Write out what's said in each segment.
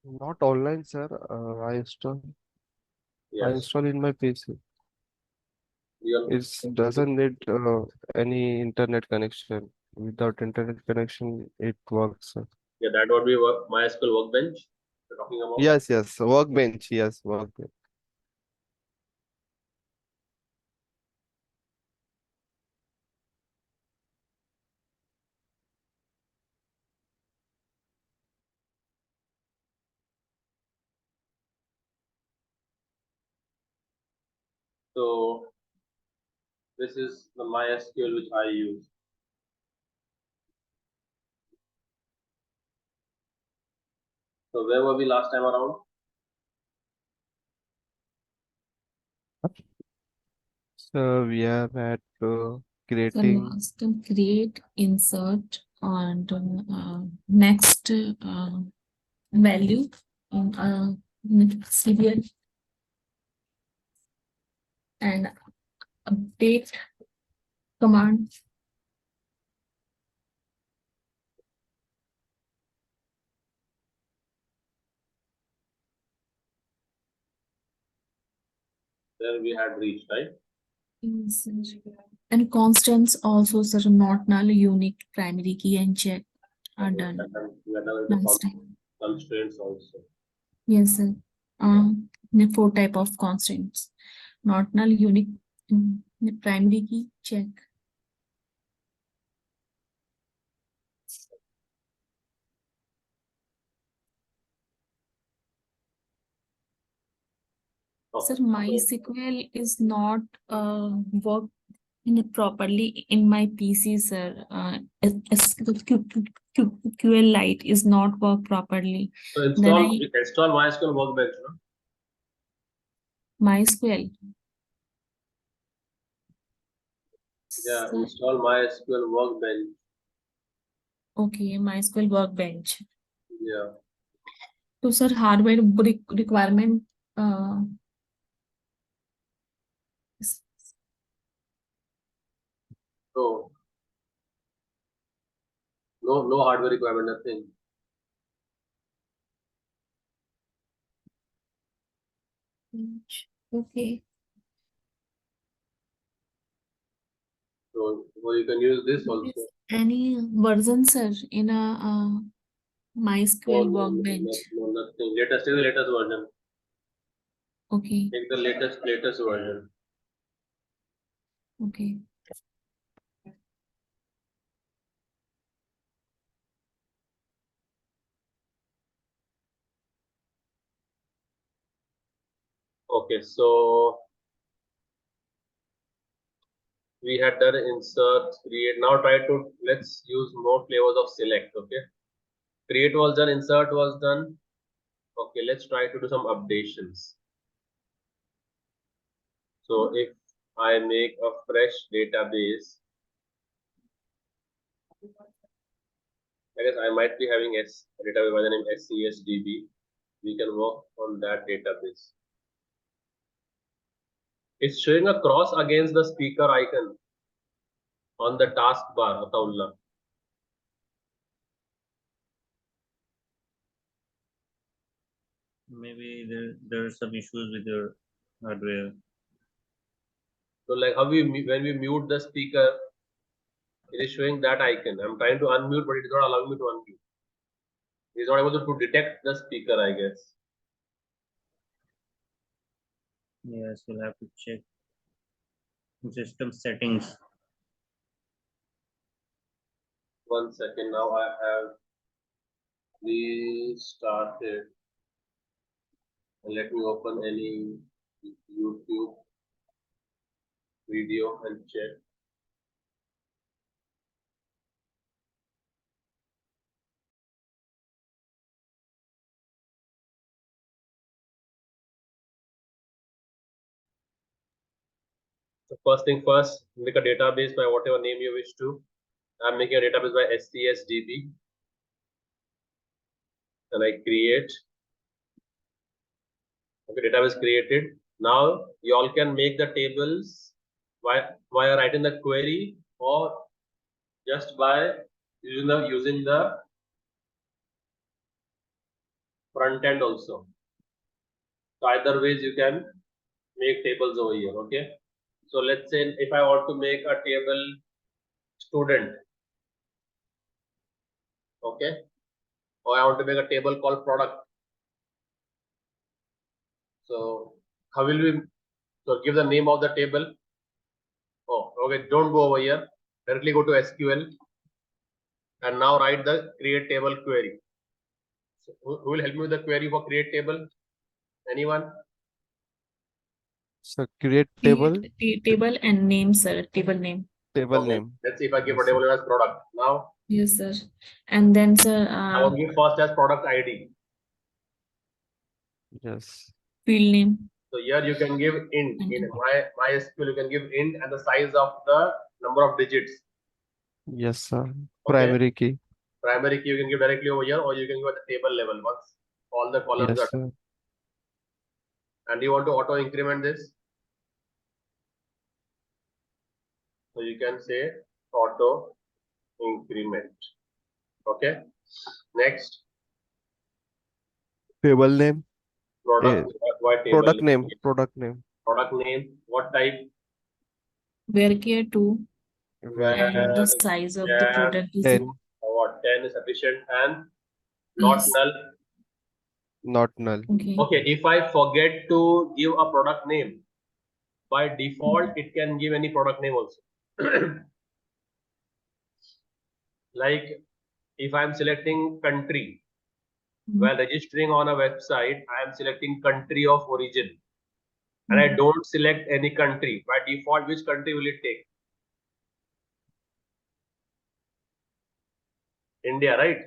Not online, sir. I Yes. install in my PC. Real. It doesn't need any internet connection. Without internet connection, it works, sir. Yeah, that would be MySQL Workbench you're talking about. Yes, yes. Workbench. Yes, workbench. So this is the MySQL which I use. So where were we last time around? So we are at So creating. last time create, insert, and next value in serial and update command. There we had reached, right? Insert. And constants also such a not null, unique, primary key, and check are Okay. done And we are done with the last time. constraints also. Yes, sir. The four type of constants: not null, unique, the primary key, check. Sir, Okay. So MySQL is not work properly in my PC, sir. SQL is not work properly. So Then install MySQL Workbench, no? MySQL. Yeah, Sir, install MySQL Workbench. okay, MySQL Workbench. Yeah. So, sir, hardware requirement. Uh, So no hardware requirement, nothing. okay. So well, you can use this Is also. any version, sir, in a No, MySQL no, no, no, Workbench? no, nothing. Take the latest version. Okay, Take the latest version. okay. Okay, so we had done insert, create. Now let's use more flavors of select. Okay, create was done, insert was done. Okay, let's try to do some updations. So if I make a fresh database, I guess I might be having a database by the name SCS DB. We can work on that database. It's showing a cross against the speaker icon on the taskbar, Ataullah. Maybe there are some issues with your hardware. So like how when we mute the speaker, it is showing that icon. I'm trying to unmute, but it is not allowing me to unmute. It is not able to detect the speaker, I guess. Yes, you'll have to check system settings. 1 second. Now I have restarted. Let me open any YouTube video and check. So first thing first, make a database by whatever name you wish to. I'm making a database by SCSDB, and I create. Okay, database created. Now you all can make the tables via writing the query or just by using the front end also. So either ways you can make tables over here. Okay. So let's say if I want to make a table student, okay, or I want to make a table called product. So how will we? So give the name of the table. Oh, okay. Don't go over here. Directly go to SQL and now write the create table query. So who will help me with the query for create table? Anyone? So create table, Table and name, sir. Table name. table Okay. name. Let's see if I give Yes, a table as product. Now Yes, sir. And then, sir, I will give first as product ID. yes, field name. So here you can give int. Mhm. In MySQL, you can give int and the size of the number of digits. yes, sir. Okay. Primary key. Primary key you can give directly over here, or you can give at the table level once all the columns Yes, are. sir. And you want to auto increment this. So you can say auto increment. Okay. Next, Table name. product. Why table? Product name. Product name. Product name. What type? Varchar 2 Where and the size of the Yeah, product is 10, what 10 is sufficient and not Yes. null. not null. Okay. Okay, if I forget to give a product name, by default it can give any product name also. Like if I'm selecting country, while registering on a website, I am selecting country of origin and I don't select any country. By default, which country will it take? India, right?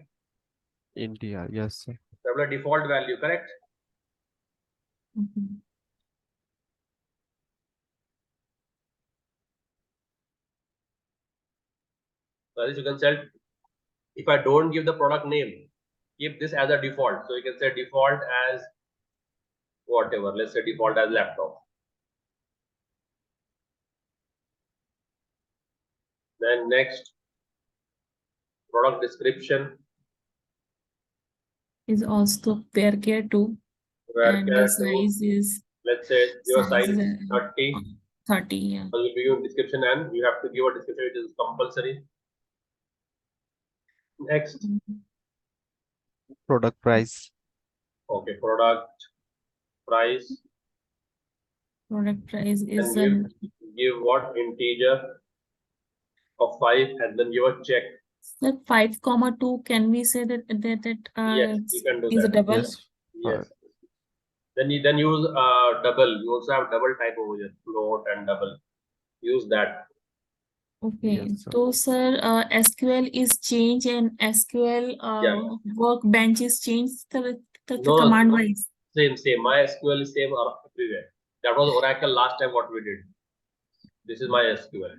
India. Yes, sir. That's the default value, correct? Mhm. So as you can set, if I don't give the product name, keep this as a default. So you can say default as whatever. Let's say default as laptop. Then next, product description. Is also Varchar 2 Where and the size is let's say your size is 30. 30. Yeah. So you'll give a description and you have to give a description which is compulsory. Next, Product price. okay, product price. Product price is And give what integer of 5 and then give a check. Sir, 5, 2. Can we say that Yes, you can do is a that. double? Yes. Yes. Then you use double. You also have double type over here, float and double. Use that. Okay. Yes, sir. So, sir, SQL is changed and SQL Yeah. workbench is changed the No, command no, wise. Same. MySQL is same everywhere. That was Oracle last time what we did. This is MySQL.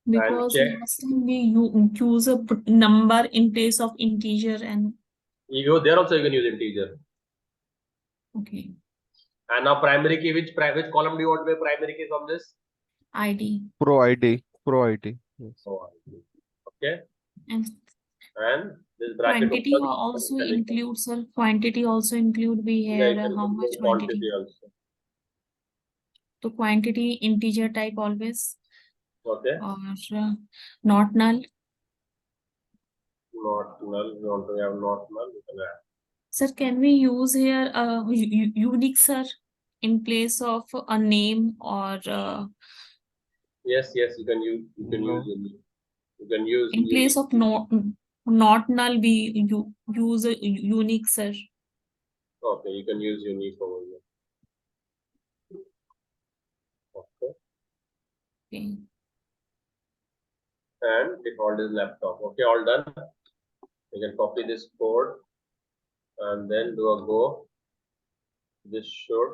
Because check. last time we use a number in place of integer and There also you can use integer. okay. And now primary key, which column do you want to be primary key from this? ID. Pro ID. Pro ID. Yes. Okay. And This bracket quantity opens. also includes, sir. Quantity also include we Yeah, had you can how much include quantity. also. So quantity integer type always Okay. or not null. Not null. You want to have not null. You can add. Sir, can we use here unique, sir, in place of a name or Yes, you can use. You can No. use unique. You can use in place of not null we use a unique, sir. Okay, you can use unique over here. Okay. Okay. And default is laptop. Okay, all done. You can copy this code and then do a go. This should.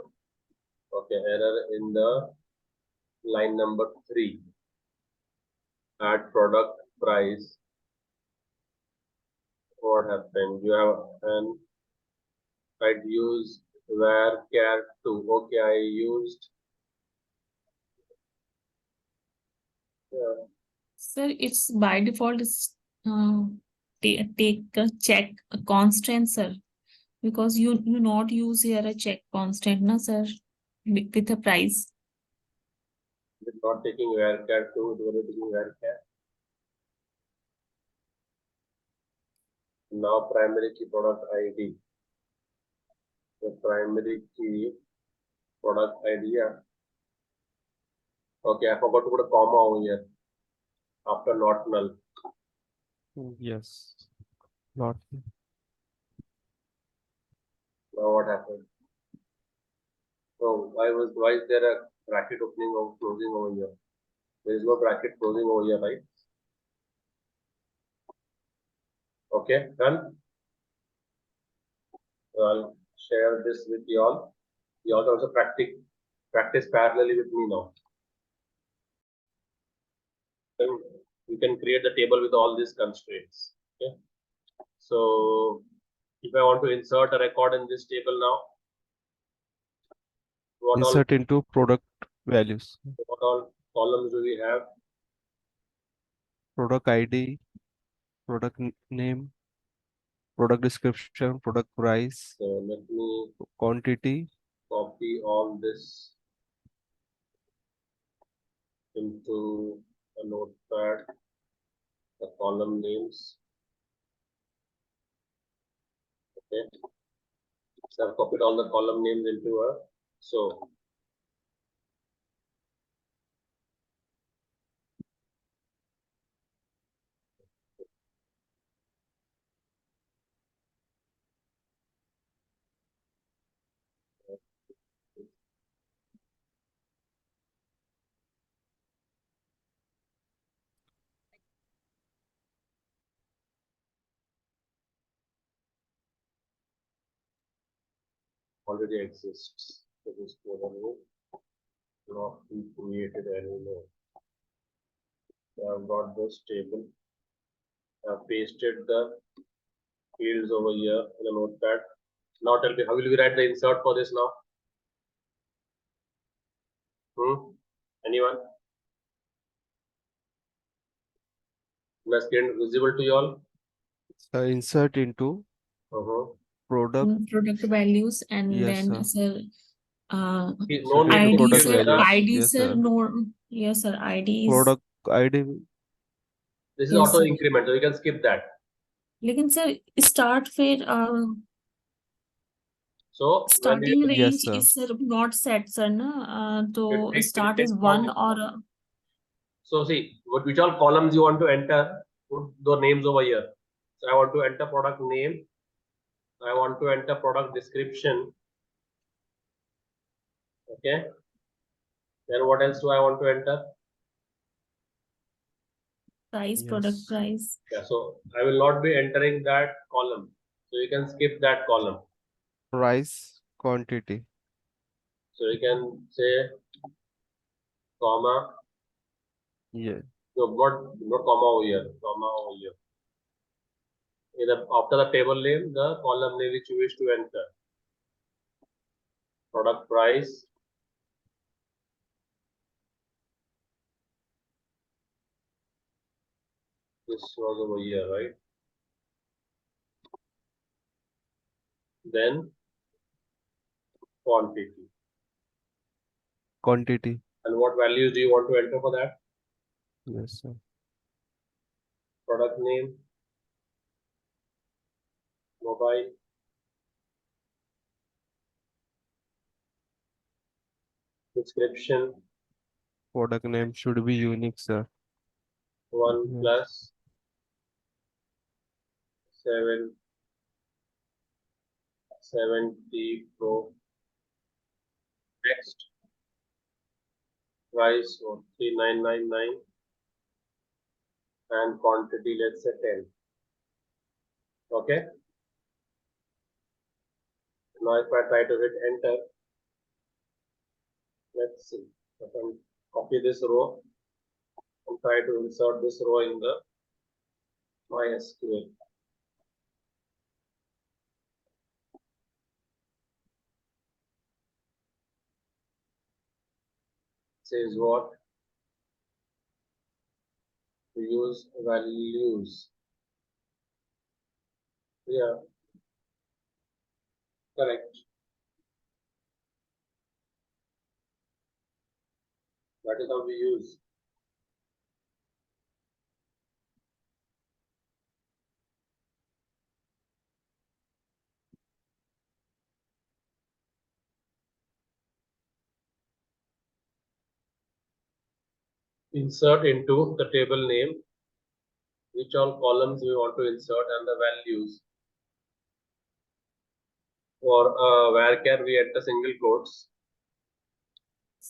Okay, error in the line number 3. Add product price. What happened? You have an I'd use varchar 2. Okay, I used. Sir, it's by default it's take a check a constant, sir, because you not use here a check constant, na sir, with a price. It is not taking varchar 2, it is taking varchar. Now primary key product ID. The primary key product ID. Yeah. Okay, I forgot to put a comma over here after not null. Yes. Not. Now what happened? So why is there a bracket opening or closing over here? There is no bracket closing over here, right? Okay, done. So I'll share this with you all. You all also practice parallelly with me now. Then you can create the table with all these constraints. Okay. So if I want to insert a record in this table now, Insert into product values. what all columns do we have? Product ID, product name, product description, product price, So let me quantity, copy all this into a notepad, the column names. Okay. So I've copied all the column names into a so already exists. So this column will not be created anymore. So I've got this table. I've pasted the fields over here in a notepad. Now tell me, how will we write the insert for this now? Anyone? My screen visible to you all? insert into product. Product values and Yes, then sir. sir, No Insert need into to ID product sir, values. ID Yes, sir, sir. no, yes sir, ID is, Product ID. This is yes, auto sir. increment, so you can skip that. लेकिन sir start फिर So when we starting range Yes, sir. is sir not set sir na, It तो takes- start it is takes 1 long. or so see which all columns you want to enter, put the names over here. So I want to enter product name, I want to enter product description. Okay. Then what else do I want to enter? price, product Yes. price. Yeah, so I will not be entering that column. So you can skip that column. Price, quantity. So you can say comma. Yeah. No, not comma over here, comma over here. Either after the table name, the column name which you wish to enter. Product price. This was over here, right? Then quantity. Quantity. And what values do you want to enter for that? Yes, sir. Product name, mobile, description, Product name should be unique, sir. one Yes. plus 770 Pro. Next, price of 3999 and quantity, let's say 10. Okay. Now if I try to hit enter, let's see. I can copy this row and try to insert this row in the MySQL. Says what? To use values. Yeah. Correct. That is how we use. Insert into the table name, which all columns we want to insert, and the values. For varchar we enter single quotes.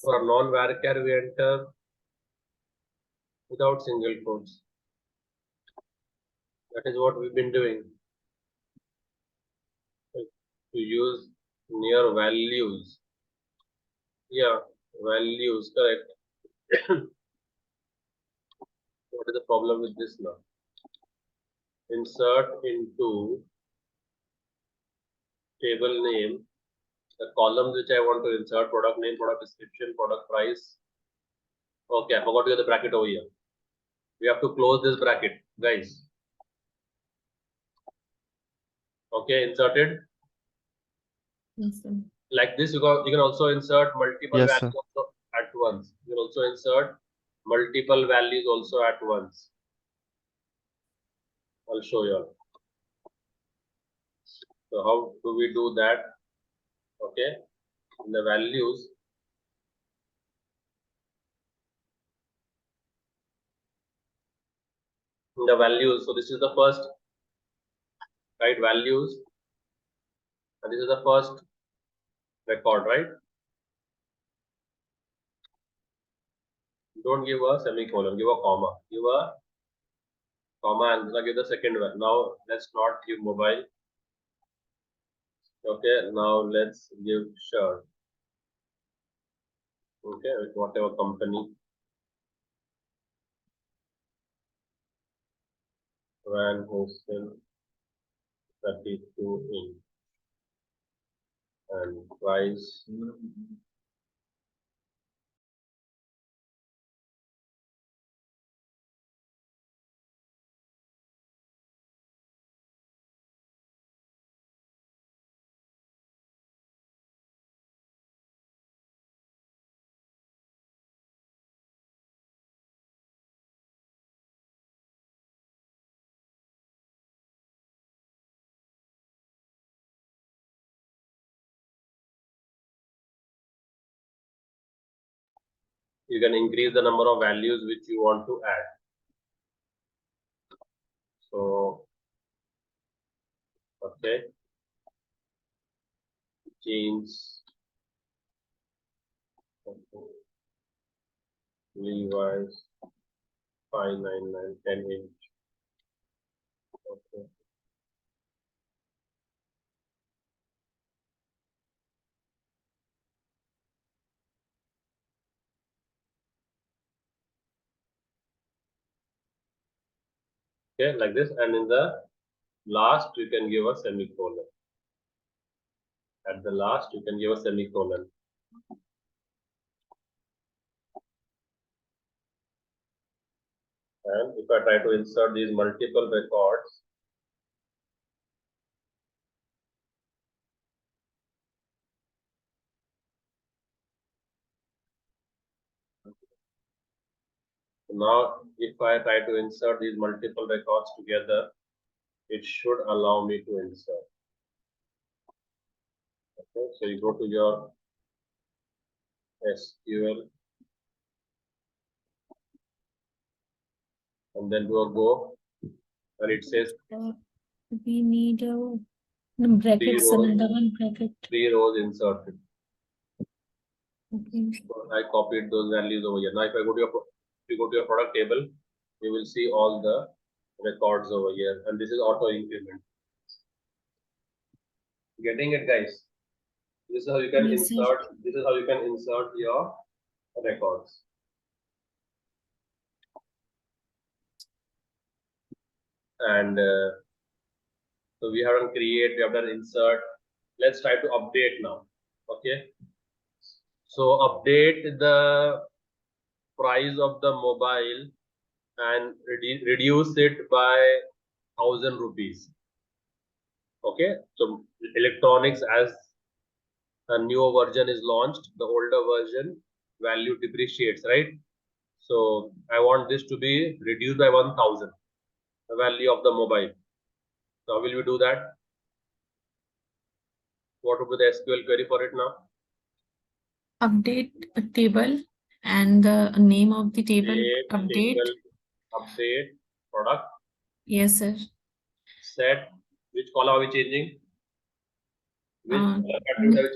For non-varchar we enter without single quotes. That is what we've been doing. To use near values. Yeah, values, correct. What is the problem with this now? Insert into table name the columns which I want to insert: product name, product description, product price. Okay, I forgot to get the bracket over here. We have to close this bracket, guys. Okay, inserted. Yes, sir. Like this, you can also insert multiple Yes, values sir. also at once. You can also insert multiple values also at once. I'll show you all. So how do we do that? Okay, in the values, so this is the first, right, values, and this is the first record, right? Don't give a semicolon, give a comma. Give a comma and then give the second one. Now let's not give mobile. Okay, now let's give shirt. Okay, with whatever company. Van Heusen 32 inch and price you can increase the number of values which you want to add. So, okay, change Levi's 599 10 inch. Okay. Okay, like this, and in the last you can give a semicolon. At the last you can give a semicolon. And if I try to insert these multiple records, now if I try to insert these multiple records together, it should allow me to insert. Okay, so you go to your SQL and then do a go, and it says We need a brackets, rows. another one bracket. 3 rows inserted. Okay. So I copied those values over here. Now if I go to your product table, you will see all the records over here, and this is auto increment. Getting it, guys? This is how you can Yes, sir. insert. This is how you can insert your records. And so we have done create, we have done insert. Let's try to update now. Okay. So update the price of the mobile and reduce it by 1,000 rupees. Okay, so electronics, as a newer version is launched, the older version value depreciates, right? So I want this to be reduced by 1000, the value of the mobile. So how will we do that? What would be the SQL query for it now? Update a table and the name of the table. Update. Table, update, product, Yes, sir. set. Which column are we changing? Which Uh, attribute are we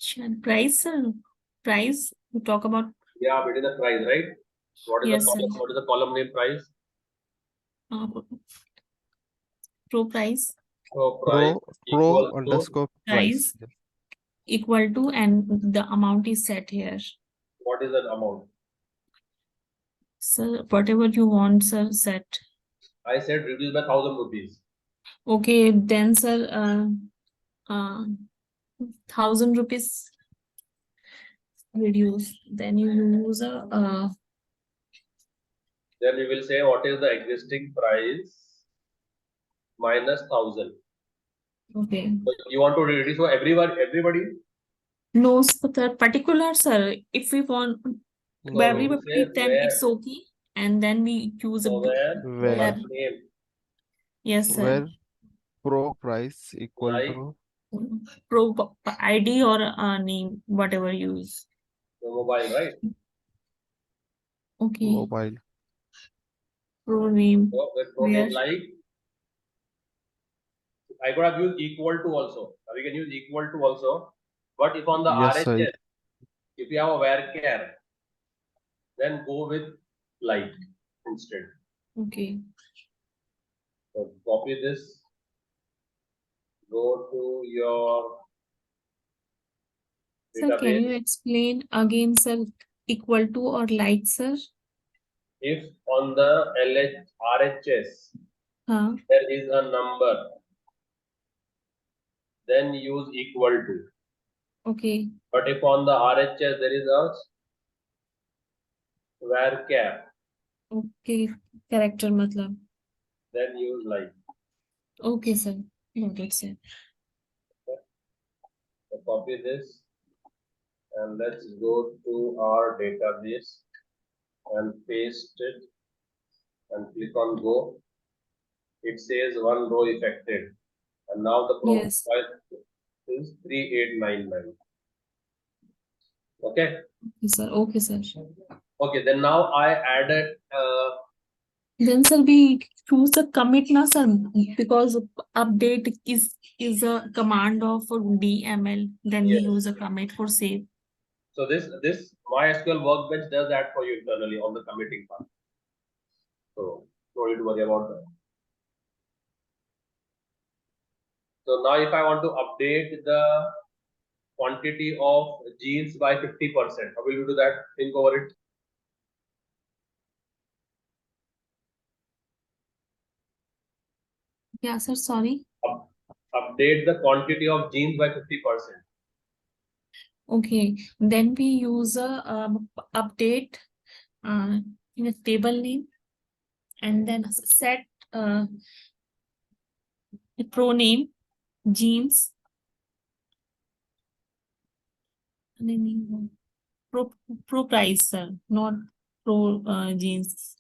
changing? Price, sir. Price. We talk about. Yeah, it is the price, right? What is Yes, the sir. column? What is the column name? Price. Pro price. So price Pro equals to underscore Price. price. Equal to, and the amount is set here. what is the amount? Sir, whatever you want, sir, set. I said reduce by 1000 rupees. Okay, then, sir, 1000 rupees reduce. Then you use a Then we will say what is the existing price minus 1000. okay. So you want to reduce for everybody? No, sir, particular, sir. If we want No, everybody, say then where. it's okay. And then we use So where Where. product name yes, sir. Where pro price equal like to Pro ID or name, whatever you use. the mobile, right? Okay. mobile. Pro name. So with pro name Where? like, I could have used equal to also. We can use equal to also. But if on the Yes, RHS, sir. if you have a varchar, then go with like instead. Okay. So copy this, go to your Sir, can you database. explain again, sir, equal to or like, sir? If on the RHS Huh? there is a number, then use equal to. Okay. But if on the RHS there is a varchar, Okay. Character matlab. then use like. Okay, sir. Noted, sir. So copy this and let's go to our database and paste it and click on go. It says one row affected, and now the Yes. profile is 3899. Okay. Okay, sir. Okay, sir. Okay. Then now I added. Then, sir, we choose the commit now, sir, because update is a command of DML. Then we Yes. use a commit for save. So this MySQL workbench does that for you internally on the committing part. So no need to worry about that. So now if I want to update the quantity of genes by 50%, how will you do that? Think over it. Yeah, sir. Sorry. Update the quantity of genes by 50%. Okay. Then we use a update in a table name, and then set a pro name genes. And then pro price, sir, not pro genes.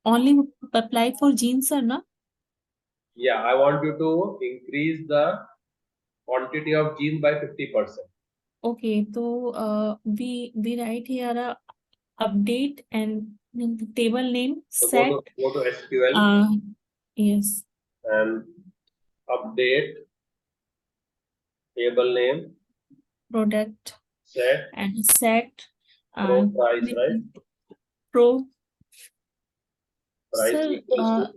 Only apply for genes, sir, na? Yeah, I want you to increase the quantity of genes by 50%. Okay, so we write here a update and in the table name So set. go to SQL Yes. and update table name Product set and set pro price, right? pro. Price Sir, equals to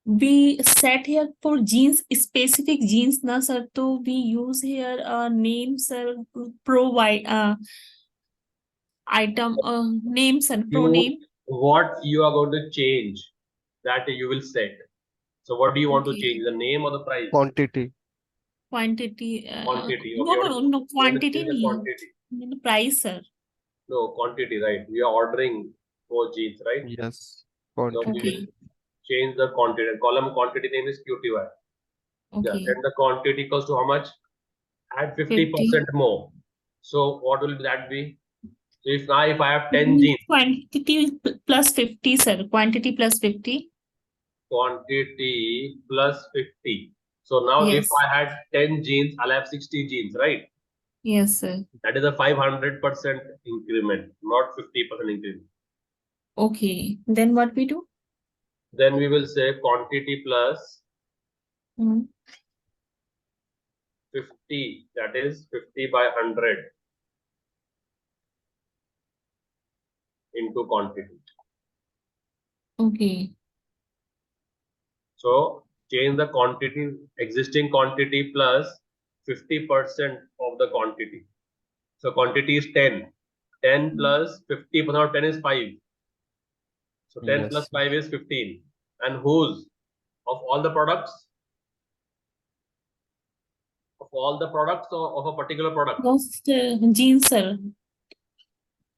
we set here for genes, specific genes, na sir. So we use here name, sir, provide item name, sir, pro name. what you are going to change, that you will set. So what do you want to Okay. change, the name or the price? Quantity. Quantity. Quantity. No, Okay, no, no, quantity. the quantity. Price, sir. No, quantity, right? We are ordering 4 genes, right? Yes. So we Quantity. will change the quantity. Column quantity name is QTY. Yeah, Okay. then the quantity equals to how much? Add 50% more. So what will that be? So if I have 10 genes, Quantity plus 50, sir. Quantity plus 50. quantity plus 50. So now if Yes. I had 10 genes, I'll have 60 genes, right? Yes, sir. That is a 500% increment, not 50% increment. Okay. Then what we do? Then we will say quantity plus Hmm. 50, that is 50 by 100 into quantity. Okay. So change the quantity, existing quantity plus 50% of the quantity. So quantity is 10. 10 plus 50% of 10 is 5. So 10 plus Yes. 5 is 15. And whose? Of all the products? Of all the products or of a particular product? Most jeans, sir.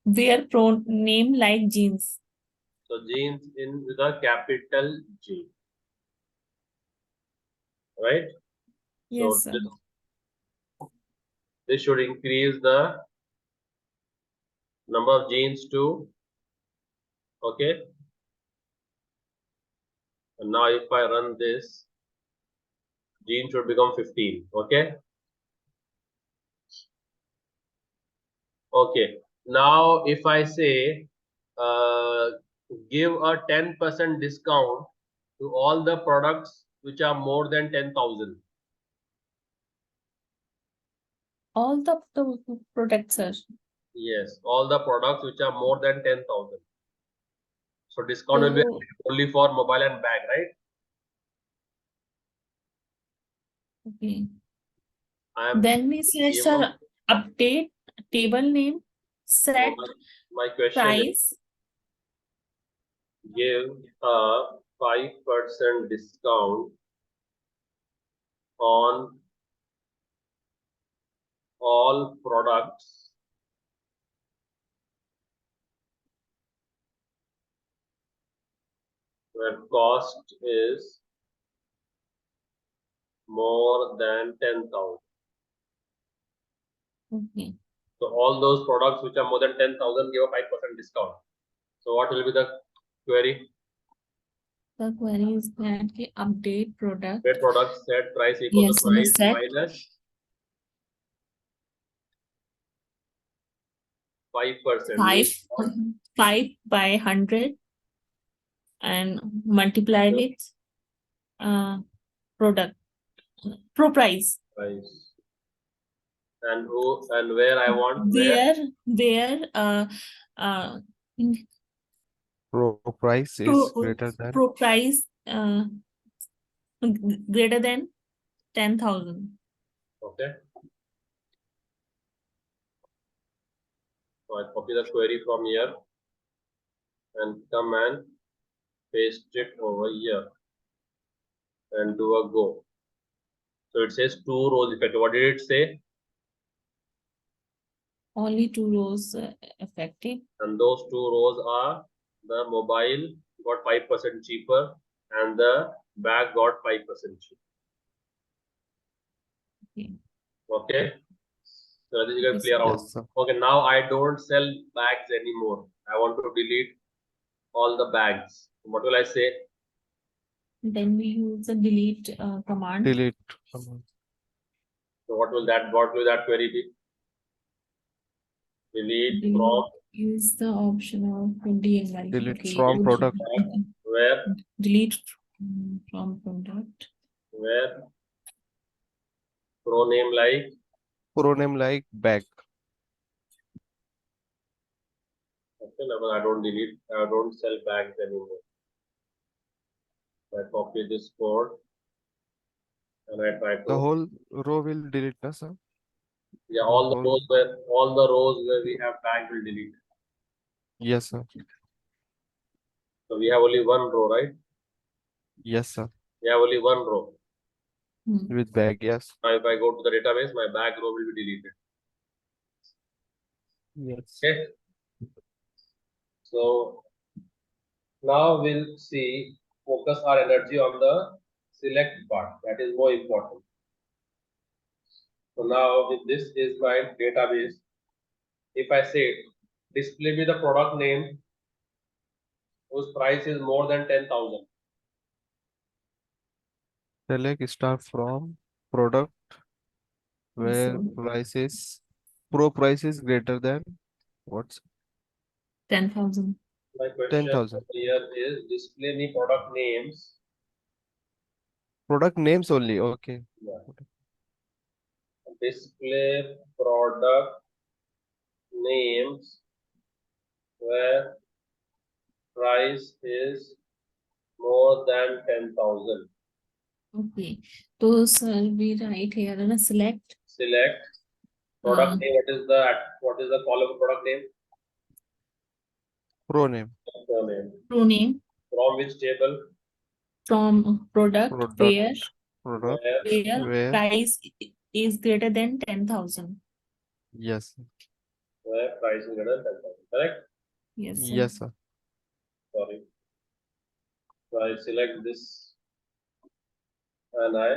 Their name like jeans. So genes in with a capital G. Right? Yes, So sir. this should increase the number of genes to, okay? And now if I run this, gene should become 15, okay? Okay, now if I say, give a 10% discount to all the products which are more than 10,000. All the products, sir. Yes, all the products which are more than 10,000. So discount will be So, only for mobile and bag, right? okay. I am Then we say, give sir, update table name, set my question price. is give a 5% discount on all products where cost is more than 10,000. Okay. So all those products which are more than 10,000 give a 5% discount. So what will be the query? The query is that the update product. Get product set price equal Yes, to price set minus 5%. 5 by 100 and multiply with product price. Price. And who and where I want Where Pro price is greater than. price greater than 10,000. Okay. So I copy the query from here and come and paste it over here and do a go. So it says 2 rows effective. What did it say? Only 2 rows effective. And those 2 rows are the mobile got 5% cheaper and the bag got 5% cheaper. Okay. Okay. So this is Yes, clear out. Yes, sir. Okay, now I don't sell bags anymore. I want to delete all the bags. What will I say? Then we use the delete command. Delete. So what will that query be? Delete from Use the option of DNY. Delete Okay. from product. where? Delete from product. Where? Pro name like Pro name like bag. okay, no, I don't delete. I don't sell bags anymore. I copy this code and I try to. The whole row will delete, na, sir? Yeah, the all the whole- rows where we have bags will delete. Yes, sir. So we have only one row, right? Yes, sir. We have only one row. With bag, yes. Now if I go to the database, my bag row will be deleted. Yes. Okay. So Now we'll see, focus our energy on the select part. That is more important. So now if this is my database, if I say display me the product name whose price is more than 10,000. Select star from product where price is greater than what's 10,000. My question 10,000. here is display me product names. Product names only. Okay. Yeah. Display product names where price is more than 10,000. Okay. So, sir, we write here and select. Select product name. What is the column product name? Pro name. Pro name. Pro name From which table? from product where Product where price is greater than 10,000. yes. Where price is greater than 10,000. Correct? Yes, sir. Yes, sir. Sorry. So I select this and I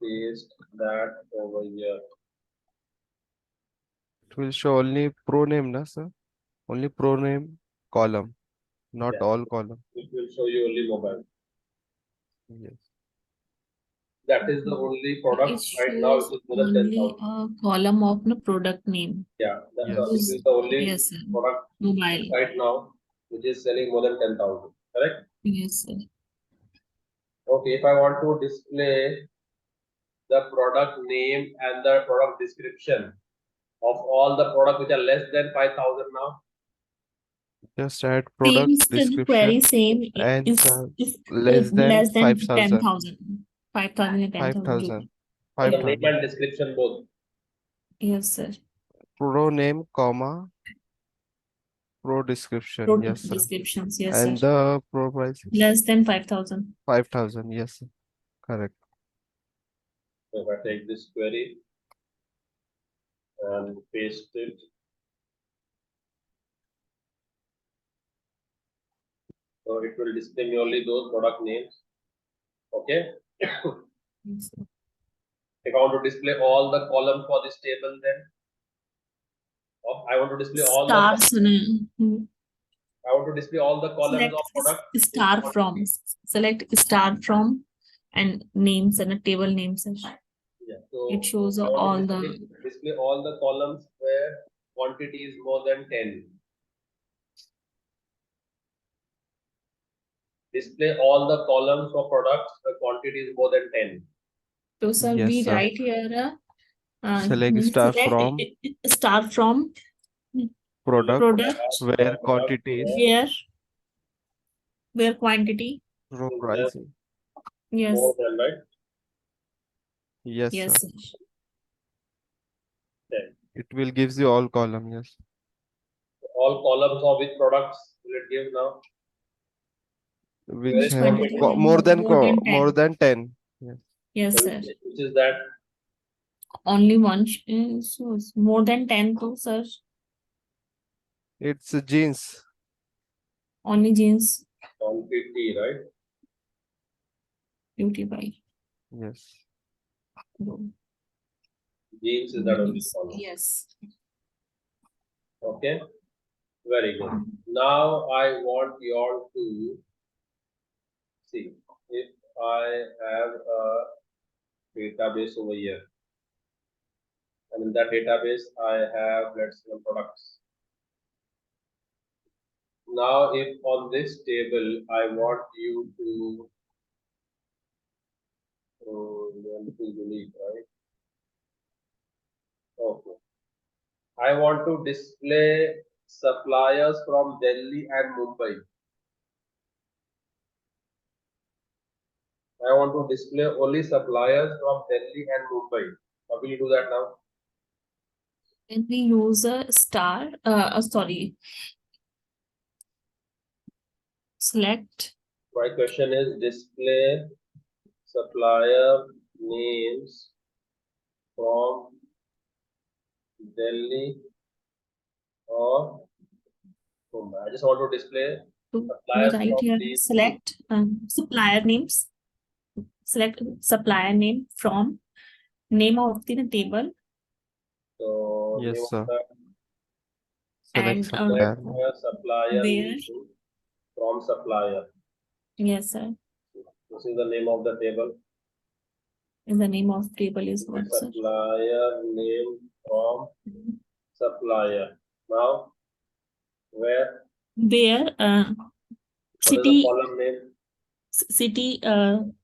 paste that over here. It will show only pro name, na, sir? Only pro name column, not Yeah. all column. It will show you only mobile. Yes. That is the only product It right now shows which is more than only 10,000. a column of the product name. Yeah, Yes. this is the only Yes, sir. product Mobile. right now which is selling more than 10,000. Correct? Yes, sir. Okay, if I want to display the product name and the product description of all the products which are less than 5,000 now. Just add Same product still query, description same and is less than 5,000. 10,000. 5,000 and 10,000. 5,000. So the name 5,000. and description both. Yes, sir. Pro name, comma, pro description. Product Yes, sir. descriptions. Yes, And sir. the pro price is Less than 5,000. 5,000. Yes, sir. Correct. So if I take this query and paste it, so it will display me only those product names. Okay. Yes, sir. If I want to display all the columns for this table, then I want to display all the Stars. I want to display all the columns Select of product. star from. Select star from and names and a table names. Yeah. So It shows I want all to the display all the columns where quantity is more than 10. Display all the columns for products where quantity is more than 10. so sir Yes, we sir. write here Select star from start from product product where quantity is where quantity pro pricing. yes More than, right? Yes, yes sir. sir. 10. It will gives you all column. Yes. All columns of which products will it give now? Which is have quantity? more than 10. Yes. Yes So sir. which is that? Only one so it's more than 10 too sir. It's jeans. Only jeans Quantity, right? beauty by Yes. Jeans is that only Jeans. column. Yes. Okay. Very good. Now I want you all to see if I have a database over here. And in that database, I have, let's say, products. Now, if on this table, I want you to, anything unique, right? Okay. I want to display suppliers from Delhi and Mumbai. I want to display only suppliers from Delhi and Mumbai. How will you do that now? When we use a star sorry select My question is display supplier names from Delhi or Mumbai. I just want to display So we suppliers write from here these. select supplier names. Select supplier name from name of the table So Yes, name of sir. the Select and supplier. supplier where. name from supplier. Yes, sir. This is the name of the table. And the name of table is what, sir? Supplier name from supplier. Now, where? Where What is the city column name? city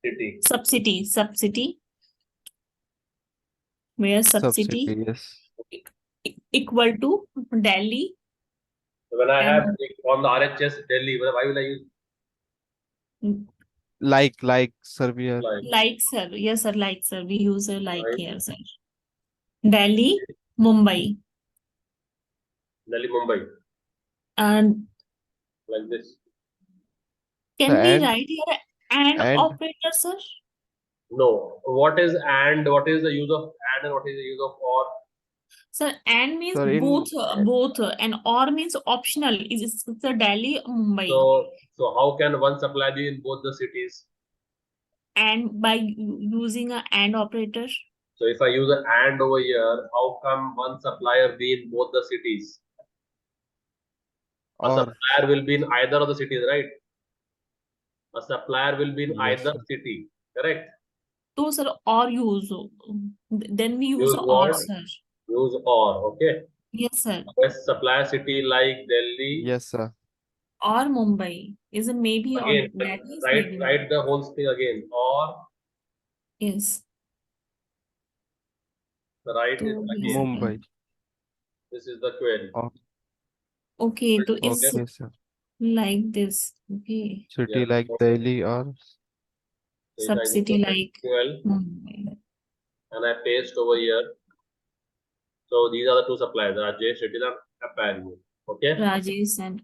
City. subcity where subcity Subcity, yes. equal to Delhi So when I have and on the RHS Delhi, why will I use Like, sir, we are. like? sir. Yes, sir. Like, sir. We use a like Right. here, sir. Delhi, Mumbai, Delhi, Mumbai, and like this. can we And write here and and operator, sir? No. What is and? What is the use of and what is the use of or? Sir, and means sir, in both, and or means optional. Is the Delhi, Mumbai, So how can one supply be in both the cities? and by using a and operator. So if I use an and over here, how come one supplier be in both the cities? A or supplier will be in either of the cities, right? A supplier will be in yes, either sir. city, correct? So, sir, or use. Then we use Use or, what? sir. Use or, okay? Yes, sir. Best supplier city like Delhi. Yes, sir. Or Mumbai. Is it maybe or Again, that is maybe? write the whole thing again. Or Yes. write it So again. Mumbai. This is the query. okay, so it's Okay, sir. like this. Okay. City Yes. like Okay. Delhi or So if I go Subcity to like SQL Mumbai. and I paste over here. So these are the two suppliers, Rajesh, Reddy and Apparel. Okay. Rajesh and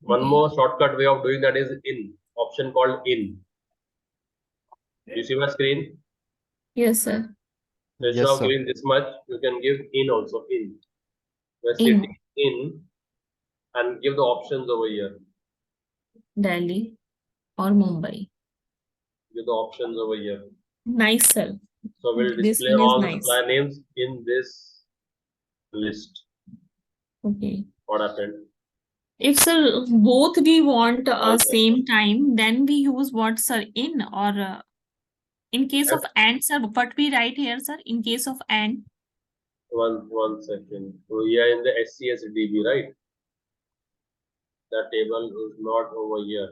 One okay. more shortcut way of doing that is in. Option called in. You see my screen? Yes, sir. Instead yes, of sir. giving this much, you can give in also in. We're In sitting in and give the options over here. Delhi or Mumbai. Give the options over here. Nice, sir. So we'll This display one is all the nice. supplier names in this list. Okay. What happened? If, sir, both we want Okay. same time, then we use what, sir? In or in case of and, sir, what we write here, sir? In case of and. One second. So we are in the SCS DB, right? The table is not over here.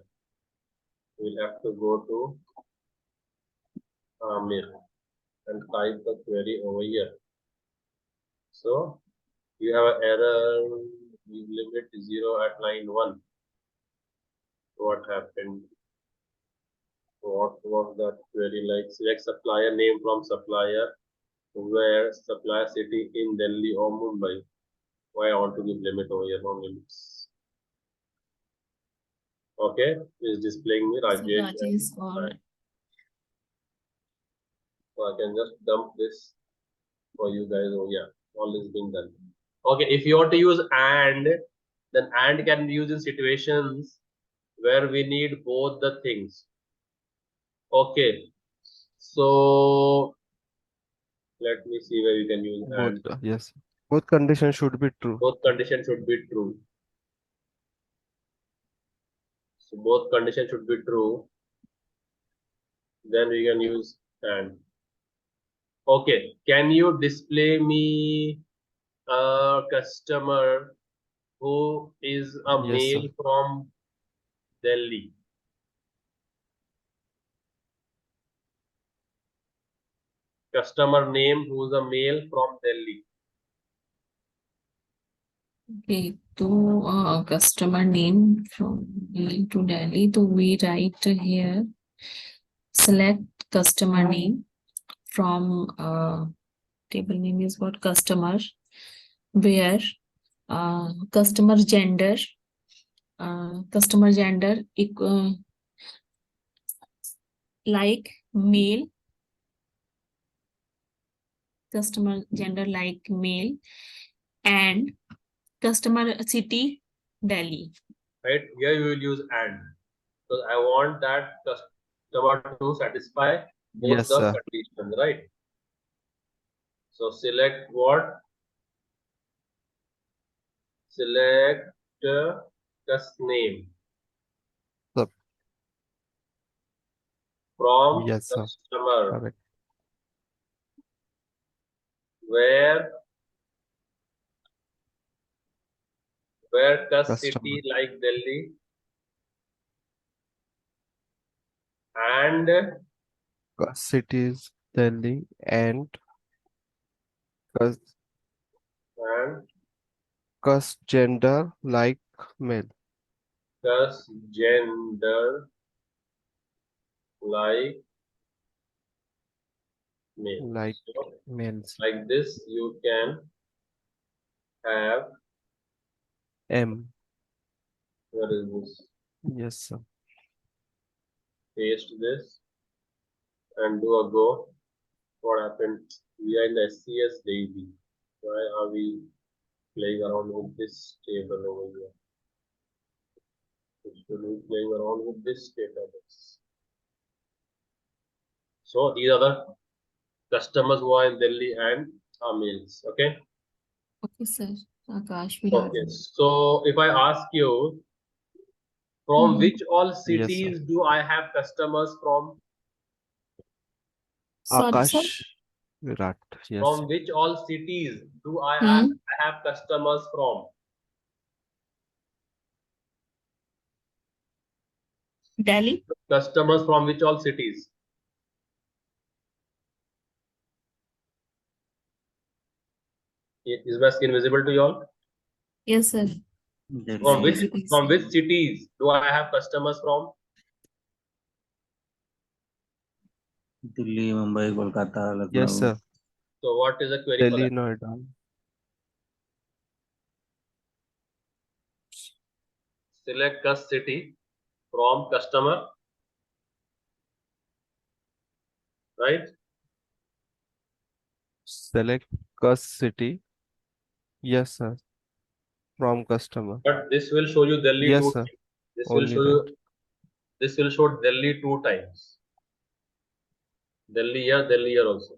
We'll have to go to Amir and type the query over here. So you have an error. We limit 0 at line 1. What happened? What was that query like? Select supplier name from supplier. Where supplier city in Delhi or Mumbai. Why I want to give limit over here? No limits. Okay, is displaying me Rajesh. Rajesh or So I can just dump this for you guys. Oh yeah, all is being done. Okay, if you want to use and, then and can be used in situations where we need both the things. Okay, so let me see where you can use Both, and. yes. Both conditions should be true. Both conditions should be true. So both conditions should be true. Then we can use and. Okay, can you display me a customer who is a Yes, male sir. from Delhi? Customer name who is a male from Delhi. okay, to customer name from Delhi to Delhi. So we write here select customer name from table name is what customer, where customer gender like male, customer gender like male, and customer city Delhi. right? Here you will use and, because I want that customer to satisfy both Yes, the sir. conditions, right? So select what? Select customer name Sir. from Yes, sir. customer, Correct. where city Customer. like Delhi and Cities, Delhi, and cus, gender like male, gender like male. like So males. like this you can have, M. where is this? Yes, sir. Paste this and do a go. What happened? We are in the SCS daily. Why are we playing around with this table over here? We should be playing around with this database. So these are the customers who are in Delhi and are males. Okay. Okay, sir. Akash Virat. Okay. So if I ask you, from Mhm. which all Yes, sir. cities do I have customers from? Sorry, sir. Akash Virat. Yes. From which all cities do I Hmm. have customers from? Delhi. Customers from which all cities? Is my screen visible to you all? Yes, sir. Delhi, From which Visible, from sir. which cities do I have customers from? Delhi, Mumbai, Kolkata, Yes, Lucknow. sir. So what is the query for Delhi, that? Noida. Select a city from customer, right? Select Cus city. Yes, sir. From customer. But this will show you Delhi Yes, two sir. times. This will Only show that. you, this will show Delhi 2 times. Delhi here also.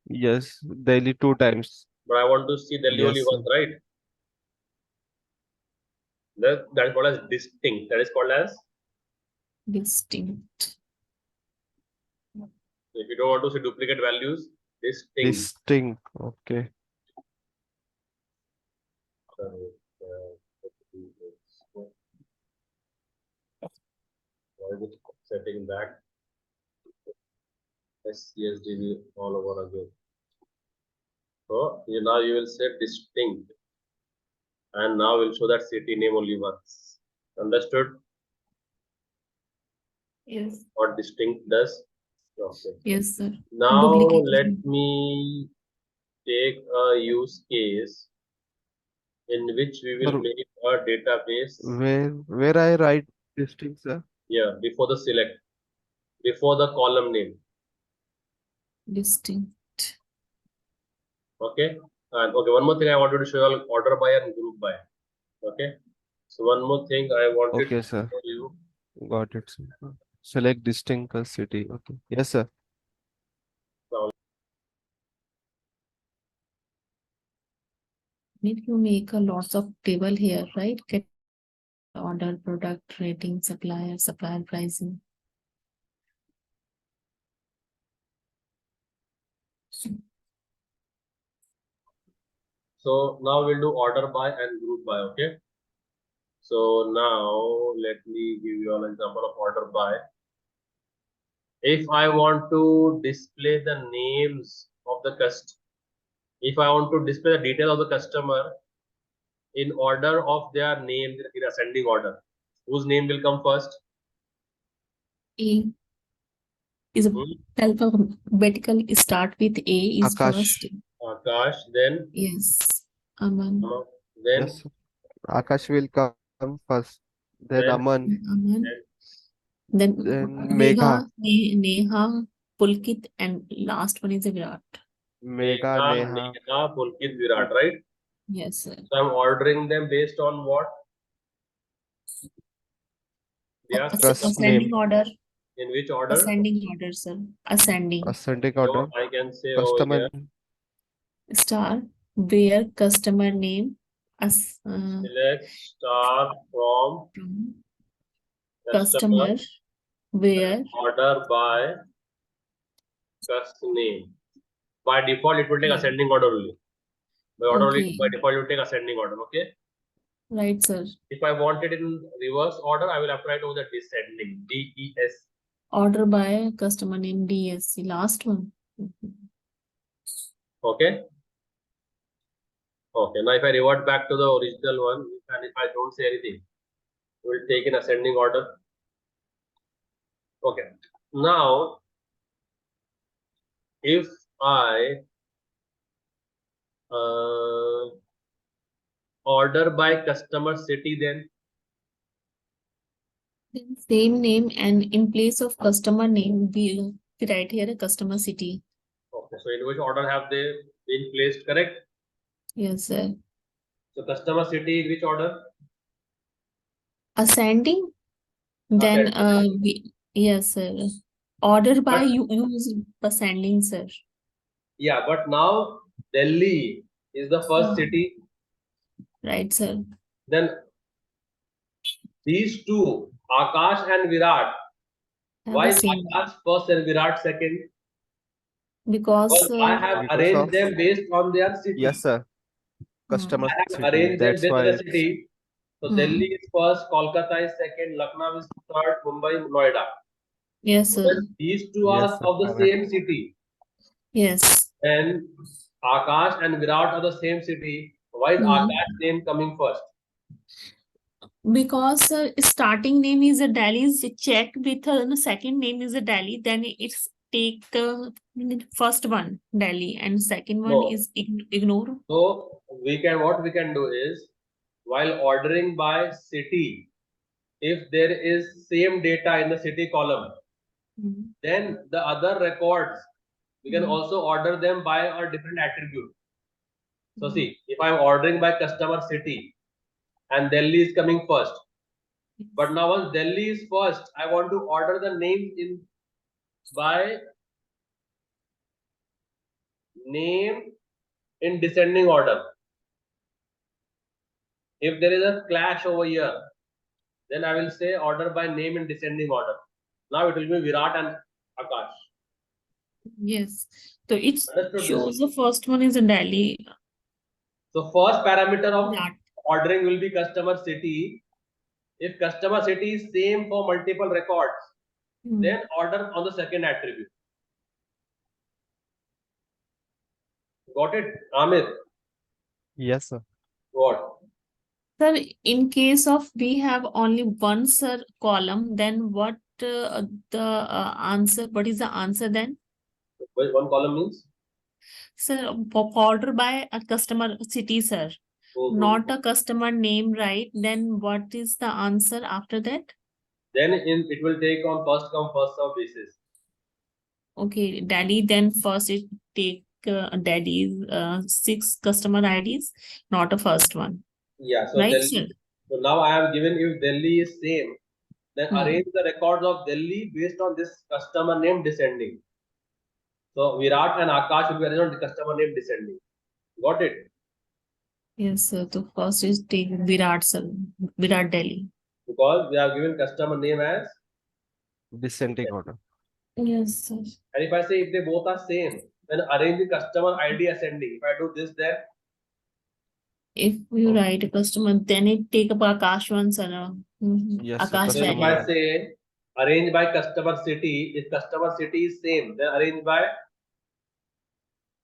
Yes, Delhi 2 times. But I want to see Delhi only Yes, sir. once, right? That is called as distinct. That is called as, Distinct. if you don't want to see duplicate values, distinct. Distinct. Okay. Why is it setting back? SCSDB all over again. So now you will say distinct, and now we'll show that city name only once. Understood Yes. what distinct does? Okay. Yes, sir. Now Duplicate. let me take a use case in which we will Sir, make a database where I write distinct, sir? here before the select, before the column name. Distinct. Okay. And okay, one more thing I wanted to show you all, order by and group by. Okay. So one more thing I wanted Okay, to sir. show you. Got it, sir. Select distinct Cus city. Okay. Yes, sir. Need to make a lots of table here, right? Get order, product, rating, supplier, supplier pricing. So now we'll do order by and group by. Okay. So now let me give you an example of order by. If I want to display the names of the customer, if I want to display the detail of the customer in order of their name in ascending order, whose name will come first? A is a Hmm? alphabetical start with A is Akash. first. Akash, then Yes. Aman. then Yes, sir. Akash will come first. Then then Aman. Aman. then Then Then Megha. Neha, Pulkit, and last one is a Virat. Megha, Neha. Neha, Pulkit, Virat, right? Yes, sir. So I'm ordering them based on what? Yeah, First name. Ascending order. in which order? Ascending order, sir. Ascending. Ascending So order. I can say over Customer. here, Star. Where customer name. select star from customer, Customer. Where. order by customer name. By default, it will take Yeah. ascending order only. By order only, Okay. by default, it will take ascending order. Okay. Right, sir. If I want it in reverse order, I will have to write over the descending. DES. Order by customer name DSC. Last one. Okay. Okay. Now, if I revert back to the original one, and if I don't say anything, it will take in ascending order. Okay. Now, if I order by customer city, then Then same name and in place of customer name, we write here a customer city. okay. So, in which order have they been placed? Correct. Yes, sir. So, customer city in which order? Ascending. Then yes, sir. Order by But- you use ascending, sir. Yeah, but now Delhi is the first Hmm. city. Right, sir. Then these two, Akash and Virat. Have Why the is same Akash first and Virat second? because Well, I have Because arranged of- them based on their city. Yes, sir. Customer I have city. arranged them That's based on why the city. So Hmm. Delhi is first, Kolkata is second, Lucknow is third, Mumbai, Noida. Yes, So sir. when these two are Yes, sir. of the same city, Yes. then Akash and Virat are the same city. Why is Hmm. Akash name coming first? Because starting name is a Delhi is checked with second name is a Delhi, then it's take first one Delhi and second one No. is ignore. So what we can do is, while ordering by city, if there is same data in the city column, Hmm. then the other records we can Hmm. also order them by a different attribute. So Hmm. see, if I'm ordering by customer city and Delhi is coming first, but now once Delhi is first, I want to order the names in by name in descending order. If there is a clash over here, then I will say order by name in descending order. Now it will be Virat and Akash. Yes. So it Understood shows this? the first one is a Delhi. So first parameter of Virat. ordering will be customer city. If customer city is same for multiple records, Hmm. then order on the second attribute. Got it, Amir? Yes, sir. What? Sir, in case of we have only one sir column, then what the answer? What is the answer then? One column means? Sir, order by a customer city, sir. Not a customer name, right? Then what is the answer after that? Then it will take on first come first serve basis. Okay, Delhi, then first it take Delhi's 6 customer IDs, not a first one. Yeah. So Right, Delhi. sir? So now I have given if Delhi is same, then Hmm. arrange the records of Delhi based on this customer name descending. So Virat and Akash will be arranged on the customer name descending. Got it? Yes, sir. So first is take Virat, sir. Virat Delhi. Because we have given customer name as, Descending order. Yes, sir. and if I say if they both are same, then arrange the customer ID ascending. If I do this, then If you write a customer, then it take up Akash one, sir. Yes, sir. Akash so if Delhi. I say arrange by customer city, if customer city is same, then arrange by